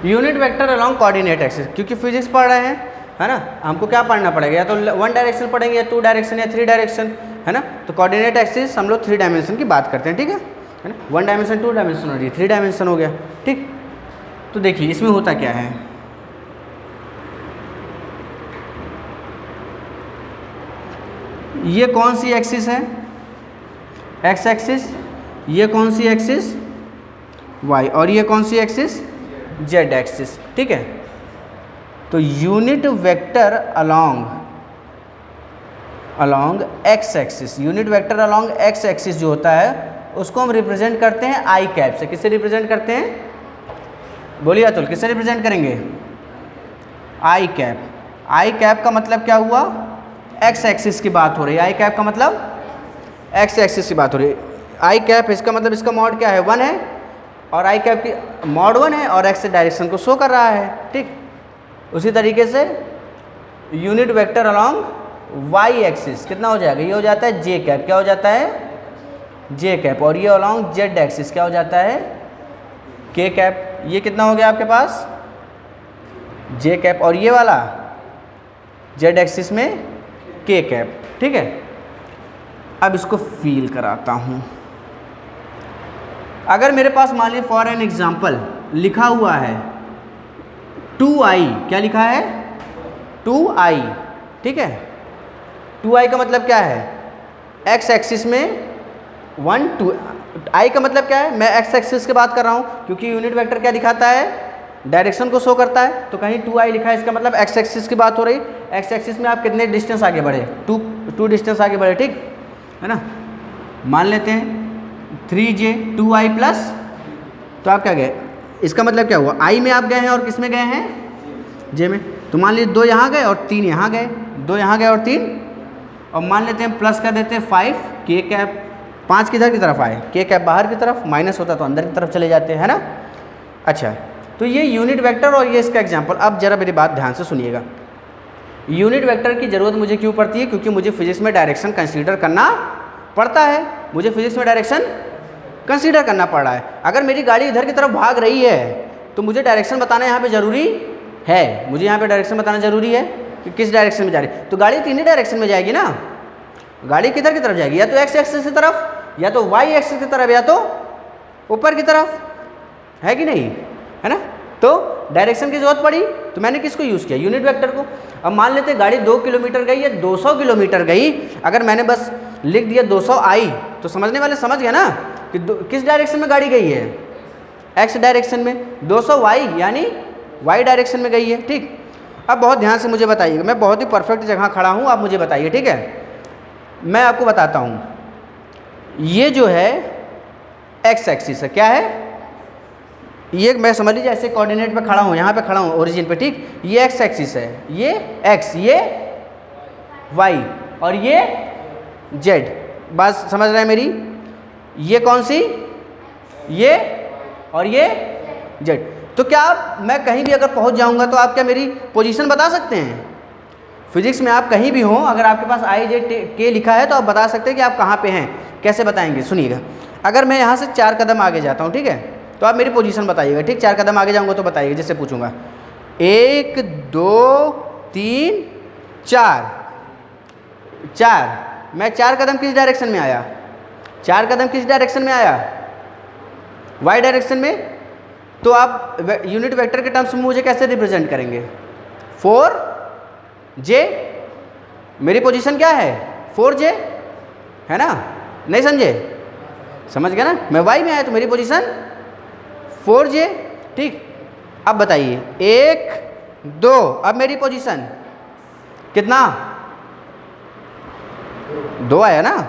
Unit vector along coordinate axis, क्योंकि फिजिक्स पढ़ रहे हैं, है ना, हमको क्या पढ़ना पड़ेगा, या तो 1 डायरेक्शन पढ़ेंगे, या 2 डायरेक्शन, या 3 डायरेक्शन, है ना। तो कोऑर्डिनेट एक्सिस हम लोग 3 डायमेंशन की बात करते हैं, ठीक है ना। 1 डायमेंशन 2 डायमेंशन हो रही है, 3 डायमेंशन हो गया, ठीक। तो देखिए इसमें होता क्या है, ये कौन सी एक्सिस है? X axis. ये कौन सी एक्सिस? वाई। और ये कौन सी एक्सिस? Z axis. ठीक है, तो unit vector along x axis, unit vector along x axis जो होता है उसको हम रिप्रेजेंट करते हैं आई कैप से। किससे रिप्रेजेंट करते हैं? बोलिए अतुल, किससे रिप्रेजेंट करेंगे? आई कैप। आई कैप का मतलब क्या हुआ? एक्स एक्सिस की बात हो रही है। आई कैप का मतलब एक्स एक्सिस की बात हो रही है। आई कैप इसका मतलब इसका मॉड क्या है? 1 है, और आई कैप की मॉड 1 है और एक्स डायरेक्शन को शो कर रहा है। ठीक, उसी तरीके से unit vector along Y axis कितना हो जाएगा? ये हो जाता है जे कैप। क्या हो जाता है? जे कैप। और ये अलोंग जेड एक्सिस क्या हो जाता है? के कैप। ये कितना हो गया आपके पास? जे कैप। और ये वाला जेड एक्सिस में के कैप। ठीक है, अब इसको फील कराता हूँ। अगर मेरे पास मान लीजिए फॉर एन एग्जाम्पल लिखा हुआ है 2i, क्या लिखा है? 2i। ठीक है, 2i का मतलब क्या है? एक्स एक्सिस में 1 2 i का मतलब क्या है? मैं एक्स एक्सिस की बात कर रहा हूँ क्योंकि यूनिट वेक्टर क्या दिखाता है? डायरेक्शन को शो करता है। तो कहीं 2i लिखा है, इसका मतलब एक्स एक्सिस की बात हो रही। एक्स एक्सिस में आप कितने डिस्टेंस आगे बढ़े? 2 डिस्टेंस आगे बढ़े। ठीक है ना, मान लेते हैं 3j 2i प्लस, तो आप क्या गए? इसका मतलब क्या हुआ? i में आप गए हैं और किस में गए हैं? j में। तो मान लीजिए 2 यहाँ गए और 3 यहाँ गए, 2 यहाँ गए और 3, और मान लेते हैं प्लस कर देते हैं 5 के कैप। 5 किधर की तरफ आए? के कैप बाहर की तरफ, माइनस होता तो अंदर की तरफ चले जाते हैं ना। अच्छा, तो ये यूनिट वेक्टर और ये इसका एग्जाम्पल। अब जरा मेरी बात ध्यान से सुनिएगा। यूनिट वेक्टर की ज़रूरत मुझे क्यों पड़ती है? क्योंकि मुझे फिजिक्स में डायरेक्शन कंसीडर करना पड़ता है। मुझे फिजिक्स में डायरेक्शन कंसीडर करना पड़ रहा है। अगर मेरी गाड़ी इधर की तरफ भाग रही है तो मुझे डायरेक्शन बताना यहाँ पे ज़रूरी है। मुझे यहाँ पे डायरेक्शन बताना ज़रूरी है कि किस डायरेक्शन में जा रही है। तो गाड़ी तीन ही डायरेक्शन में जाएगी ना। गाड़ी किधर की तरफ जाएगी? या तो एक्स एक्सिस की तरफ, या तो वाई एक्सिस की तरफ, या तो ऊपर की तरफ, है कि नहीं? है ना। तो डायरेक्शन की जरूरत पड़ी तो मैंने किसको यूज़ किया? यूनिट वेक्टर को। अब मान लेते गाड़ी 2 किलोमीटर गई या 200 किलोमीटर गई, अगर मैंने बस लिख दिया 200i तो समझने वाले समझ गए ना कि किस डायरेक्शन में गाड़ी गई है? एक्स डायरेक्शन में। 200y यानी वाई डायरेक्शन में गई है। ठीक, अब बहुत ध्यान से मुझे बताइएगा, मैं बहुत ही परफेक्ट जगह खड़ा हूँ, आप मुझे बताइए। ठीक है, मैं आपको बताता हूँ। ये जो है एक्स एक्सिस है, क्या है? ये मैं समझ लीजिए ऐसे कोऑर्डिनेट पे खड़ा हूँ, यहाँ पे खड़ा हूँ ओरिजिन पे। ठीक, ये एक्स एक्सिस है, ये एक्स, ये वाई और ये जेड। बात समझ रहे हैं मेरी? ये कौन सी? ये और ये जेड। तो क्या मैं कहीं भी अगर पहुँच जाऊँगा तो आप क्या मेरी पोजीशन बता सकते हैं? फिजिक्स में आप कहीं भी हों, अगर आपके पास आई जे के लिखा है तो आप बता सकते हैं कि आप कहाँ पे हैं। कैसे बताएंगे? सुनिएगा। अगर मैं यहाँ से 4 कदम आगे जाता हूँ, ठीक है, तो आप मेरी पोजीशन बताइएगा। ठीक, 4 कदम आगे जाऊँगा तो बताइएगा, जैसे पूछूंगा 1 2 3 4। मैं 4 कदम किस डायरेक्शन में आया? 4 कदम किस डायरेक्शन में आया? वाई डायरेक्शन में। तो आप यूनिट वेक्टर के टर्म्स में मुझे कैसे रिप्रेजेंट करेंगे? 4j। मेरी पोजीशन क्या है? 4j, है ना? नहीं समझे? समझ गए ना? मैं वाई में आया तो मेरी पोजीशन 4j। ठीक, अब बताइए 1 2, अब मेरी पोजीशन कितना? 2 आया ना।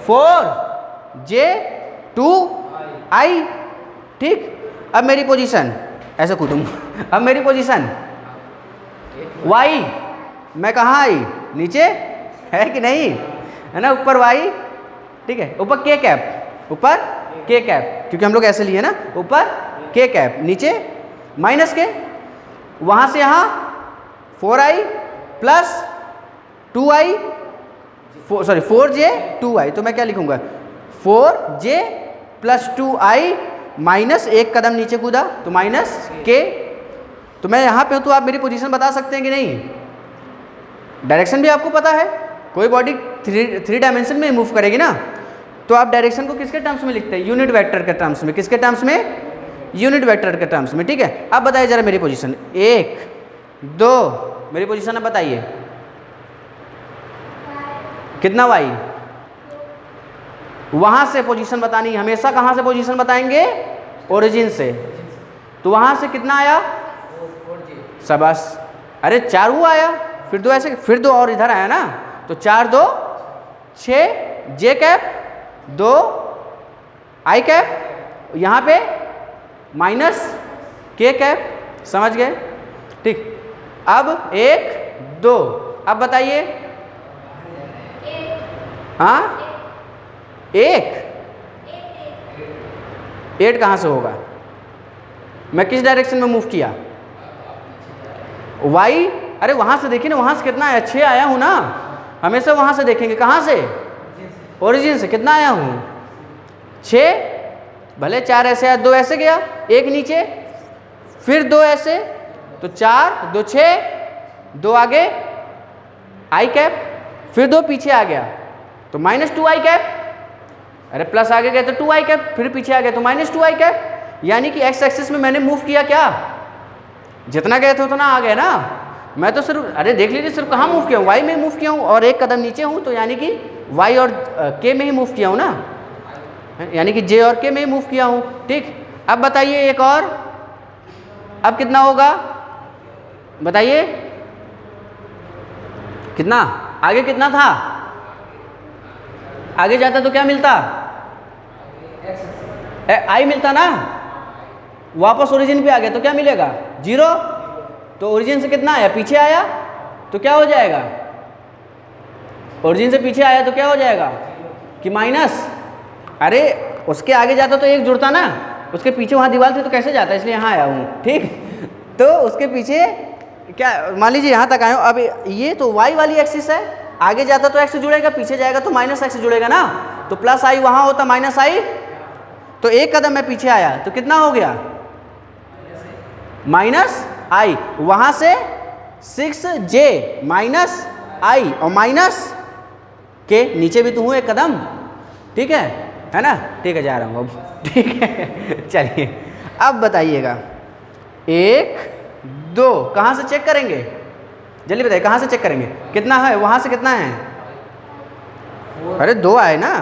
4j 2i। ठीक, अब मेरी पोजीशन ऐसे कूदूंगा। अब मेरी पोजीशन y, मैं कहाँ आई? नीचे, है कि नहीं? है ना, ऊपर y। ठीक है, ऊपर k कैप, ऊपर k कैप, क्योंकि हम लोग ऐसे लिए ना, ऊपर k कैप, नीचे माइनस k। वहाँ से यहाँ 4i plus 2i, 4j 2i। तो मैं क्या लिखूंगा? 4j प्लस 2i माइनस 1 कदम नीचे कूदा तो माइनस k। तो मैं यहाँ पे हूँ तो आप मेरी पोजीशन बता सकते हैं कि नहीं? डायरेक्शन भी आपको पता है, कोई बॉडी 3 डायमेंशन में मूव करेगी ना। तो आप डायरेक्शन को किसके टर्म्स में लिखते हैं? यूनिट वेक्टर के टर्म्स में। किसके टर्म्स में? यूनिट वेक्टर के टर्म्स में। ठीक है, अब बताइए जरा मेरी पोजीशन 1 2, मेरी पोजीशन अब बताइए। कितना y, वहां से पोजीशन बतानी, हमेशा कहां से पोजीशन बताएंगे, ओरिजिन से। तो वहां से कितना आया, शाबाश, अरे 4 हुआ आया, फिर 2 ऐसे, फिर 2 और इधर आया ना, तो 4 2 6 जे कैप 2 आई कैप, यहाँ पे माइनस के कैप, समझ गए, ठीक। अब 1 2, अब बताइए, हाँ 1 8 कहाँ से होगा, मैं किस डायरेक्शन में मूव किया, y, अरे वहां से देखिए ना, वहां से कितना आया, 6 आया हूं ना, हमेशा वहां से देखेंगे, कहां से, ओरिजिन से, कितना आया हूं 6, भले 4 ऐसे आया, 2 ऐसे गया, 1 नीचे, फिर 2 ऐसे, तो 4 2 6, 2 आगे आई कैप, फिर 2 पीछे आ गया तो -2 आई कैप, अरे प्लस आगे गए तो 2 आई कैप, फिर पीछे आ गया तो -2 आई कैप, यानी कि एक्स एक्सिस में मैंने मूव किया क्या, जितना गए थे उतना आ गया ना। मैं तो सिर्फ, अरे देख लीजिए, सिर्फ कहाँ मूव किया हूँ, वाई में मूव किया हूँ और 1 कदम नीचे हूँ, तो यानी कि वाई और के में ही मूव किया हूँ ना, यानी कि जे और के में ही मूव किया हूँ, ठीक। अब बताइए एक और, अब कितना होगा बताइए, कितना आगे, कितना था आगे जाता तो क्या मिलता, आई मिलता ना, वापस ओरिजिन पे आ गया तो क्या मिलेगा 0, तो ओरिजिन से कितना आया, पीछे आया तो क्या हो जाएगा, ओरिजिन से पीछे आया तो क्या हो जाएगा कि माइनस, अरे उसके आगे जाता तो 1 जुड़ता ना, उसके पीछे वहाँ दीवार थी तो कैसे जाता, इसलिए यहाँ आया हूँ, ठीक। तो उसके पीछे क्या, मान लीजिए यहाँ तक आए हो, अब ये तो y वाली एक्सिस है, आगे जाता तो x जुड़ेगा, पीछे जाएगा तो -x जुड़ेगा ना, तो +i वहाँ होता -i, तो 1 कदम मैं पीछे आया तो कितना हो गया -i, वहाँ से 6j -i और माइनस के, नीचे भी तो हूँ 1 कदम, ठीक है ना, ठीक है, जा रहा हूँ अब, ठीक है। चलिए अब बताइएगा 1 2, कहाँ से चेक करेंगे, जल्दी बताइए कहाँ से चेक करेंगे, कितना है वहाँ से, कितना है, अरे 2 आए ना,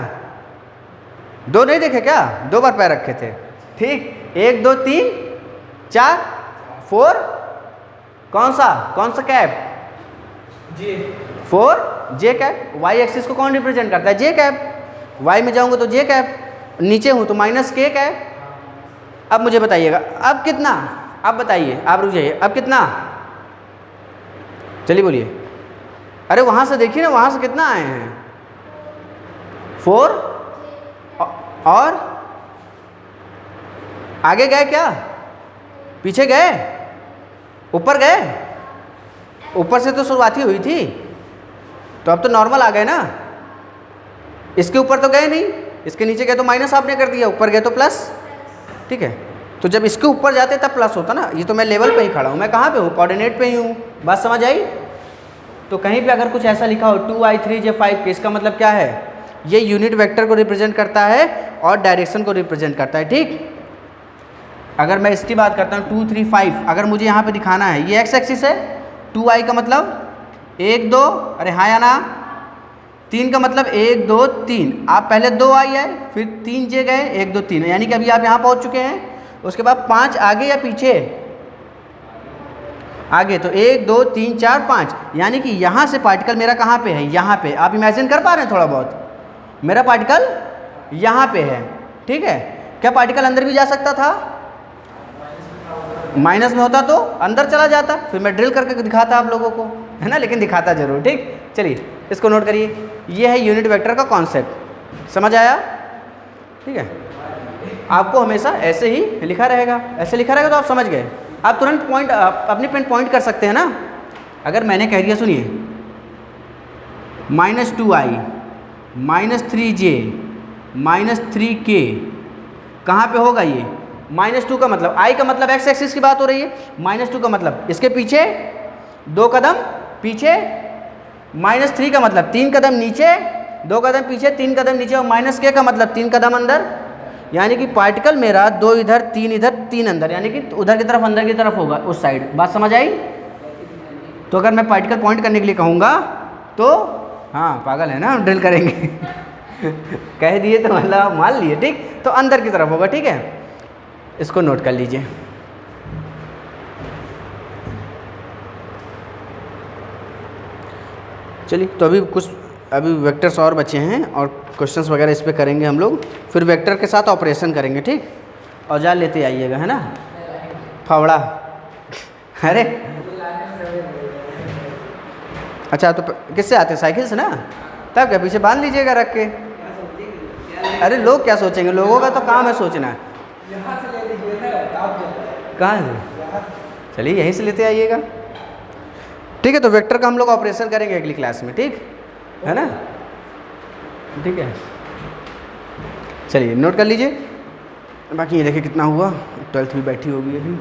2 नहीं देखे क्या, 2 बार पैर रखे थे, ठीक, 1 2 3 4 4, कौन सा कैप, 4 जे कैप, वाई एक्सिस को कौन रिप्रेजेंट करता है, जे कैप, वाई में जाऊंगा तो जे कैप, नीचे हूं तो -k कैप। अब मुझे बताइएगा अब कितना, अब बताइए, आप रुक जाइए, अब कितना, चलिए बोलिए, अरे वहां से देखिए ना, वहां से कितना आए हैं 4, और आगे गए क्या, पीछे गए, ऊपर गए, ऊपर से तो शुरुआती हुई थी, तो अब तो नॉर्मल आ गए ना, इसके ऊपर तो गए नहीं, इसके नीचे गए तो माइनस आपने कर दिया, ऊपर गए तो प्लस, ठीक है। तो जब इसके ऊपर जाते तब प्लस होता ना, ये तो मैं लेवल पे ही खड़ा हूँ, मैं कहाँ पे हूँ, कोऑर्डिनेट पे ही हूँ, बात समझ आई। तो कहीं पे अगर कुछ ऐसा लिखा हो 2i 3j 5k, इसका मतलब क्या है, ये यूनिट वेक्टर को रिप्रेजेंट करता है और डायरेक्शन को रिप्रेजेंट करता है, ठीक। अगर मैं इसकी बात करता हूँ 2 3 5, अगर मुझे यहाँ पे दिखाना है, ये एक्स एक्सिस है, 2i का मतलब 1 2, अरे हाँ या ना, 3 का मतलब 1 2 3, आप पहले 2i आए, फिर 3j गए, 1 2 3, यानी कि अभी आप यहाँ पहुँच चुके हैं। उसके बाद 5 आगे या पीछे, आगे, तो 1 2 3 4 5, यानी कि यहाँ से पार्टिकल मेरा कहाँ पे है, यहाँ पे। आप इमेजिन कर पा रहे हैं थोड़ा बहुत, मेरा पार्टिकल यहाँ पे है, ठीक है। क्या पार्टिकल अंदर भी जा सकता था, माइनस में होता तो अंदर चला जाता, फिर मैं ड्रिल करके दिखाता आप लोगों को, है ना, लेकिन दिखाता जरूर, ठीक। चलिए इसको नोट करिए, ये है यूनिट वेक्टर का कॉन्सेप्ट, समझ आया, ठीक है। आपको हमेशा ऐसे ही लिखा रहेगा, ऐसे लिखा रहेगा तो आप समझ गए, आप तुरंत पॉइंट अपनी पेन पॉइंट कर सकते हैं ना। अगर मैंने कह दिया, सुनिए, -2i -3j -3k, कहाँ पे होगा ये, -2 का मतलब, i का मतलब x एक्सिस की बात हो रही है, -2 का मतलब इसके पीछे 2 कदम पीछे, -3 का मतलब 3 कदम नीचे, 2 कदम पीछे, 3 कदम नीचे, और -k का मतलब 3 कदम अंदर, यानी कि पार्टिकल मेरा 2 इधर 3 अंदर, यानी कि उधर की तरफ, अंदर की तरफ होगा, उस साइड। बात समझ आई। तो अगर मैं पार्टिकल पॉइंट करने के लिए कहूँगा तो हाँ पागल है ना, हम ड्रिल करेंगे कह दिए तो मतलब मान लिए, ठीक। तो अंदर की तरफ होगा, ठीक है, इसको नोट कर लीजिए। चलिए, तो अभी वेक्टर्स और बचे हैं और क्वेश्चंस वगैरह इस पे करेंगे हम लोग, फिर वेक्टर के साथ ऑपरेशन करेंगे, ठीक। औजार लेते आइएगा, है ना, फावड़ा अरे अच्छा, तो किससे आते हैं? साइकिल से ना, तब क्या पीछे बांध लीजिएगा रख के। अरे लोग क्या सोचेंगे, लोगों का तो काम है सोचना। कहाँ से? चलिए यहीं से लेते आइएगा, ठीक है। तो वेक्टर का हम लोग ऑपरेशन करेंगे अगली क्लास में, ठीक है ना, ठीक है। चलिए नोट कर लीजिए। बाकी ये देखिए कितना हुआ, 12th भी बैठी होगी अभी,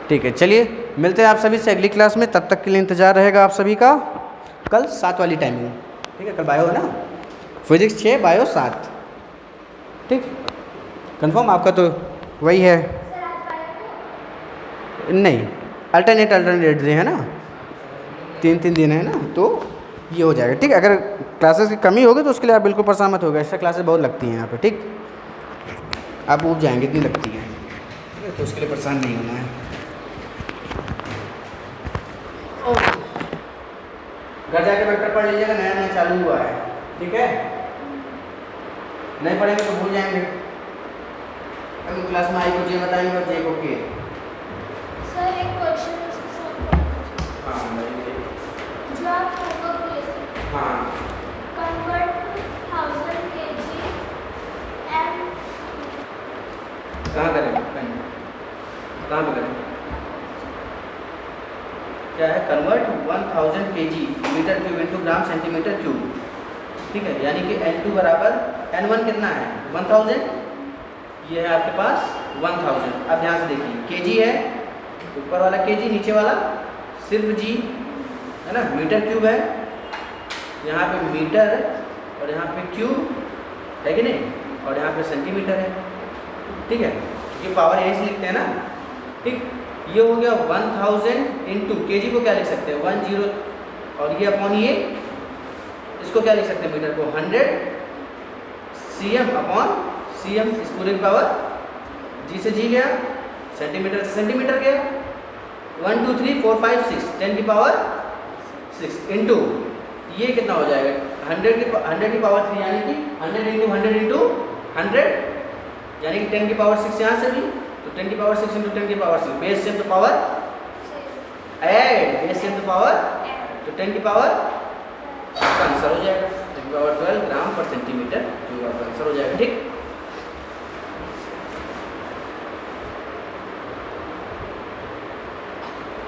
ठीक है। चलिए मिलते हैं आप सभी से अगली क्लास में, तब तक के लिए इंतज़ार रहेगा आप सभी का कल 7 वाली टाइमिंग, ठीक है। कल बायो है ना, फिजिक्स 6 बायो 7, ठीक। कंफर्म आपका तो वही है? नहीं, अल्टरनेट डे है ना, 3 दिन है ना, तो ये हो जाएगा, ठीक। अगर क्लासेस की कमी होगी तो उसके लिए आप बिल्कुल परेशान मत होगा, एक्स्ट्रा क्लासेस बहुत लगती हैं यहाँ पे, ठीक। आप उब जाएंगे, इतनी लगती हैं, तो उसके लिए परेशान नहीं होना है। घर जाके वेक्टर पढ़ लीजिएगा, नया नया चालू हुआ है, ठीक है। नहीं पढ़ेंगे तो भूल जाएंगे। अगर क्लास में आई को जे बताएंगे और जे को के। सर एक क्वेश्चन है इसमें सॉल्व हाँ बताइए। जो आप होमवर्क दिए थे, हाँ, कन्वर्ट 1000 kg एंड कहाँ करें? कहाँ पे करें? क्या है? Convert 1000 kg metre cube into gram centimetre cube, ठीक है। यानी कि N2 बराबर N1 कितना है? 1000, ये है आपके पास 1000। अब ध्यान से देखिए, kg है, ऊपर वाला kg, नीचे वाला सिर्फ g, है ना। मीटर क्यूब है, यहाँ पे मीटर और यहाँ पे क्यूब है कि नहीं, और यहाँ पे सेंटीमीटर है, ठीक है। ये पावर यहीं से लिखते हैं ना, ठीक। ये हो गया 1000 इंटू के जी को क्या लिख सकते हैं? 10, और ये अपॉन ये, इसको क्या लिख सकते हैं? मीटर को 100 cm अपॉन cm, इस पूरे की पावर जी से जी गया, सेंटीमीटर से सेंटीमीटर गया, 1 2 3 4 5 6 10 की पावर 6 इंटू ये कितना हो जाएगा? 100 की पावर 3, यानी कि 100 इंटू 100 इंटू 100, यानी कि 10 की पावर 6 यहाँ से भी, तो 10 की पावर 6 इंटू 10 की पावर 6, बेस सेम तो पावर ऐड, बेस सेम तो पावर, तो 10 की पावर आंसर हो जाएगा 10 की पावर 12 ग्राम पर सेंटीमीटर, जो आपका आंसर हो जाएगा, ठीक।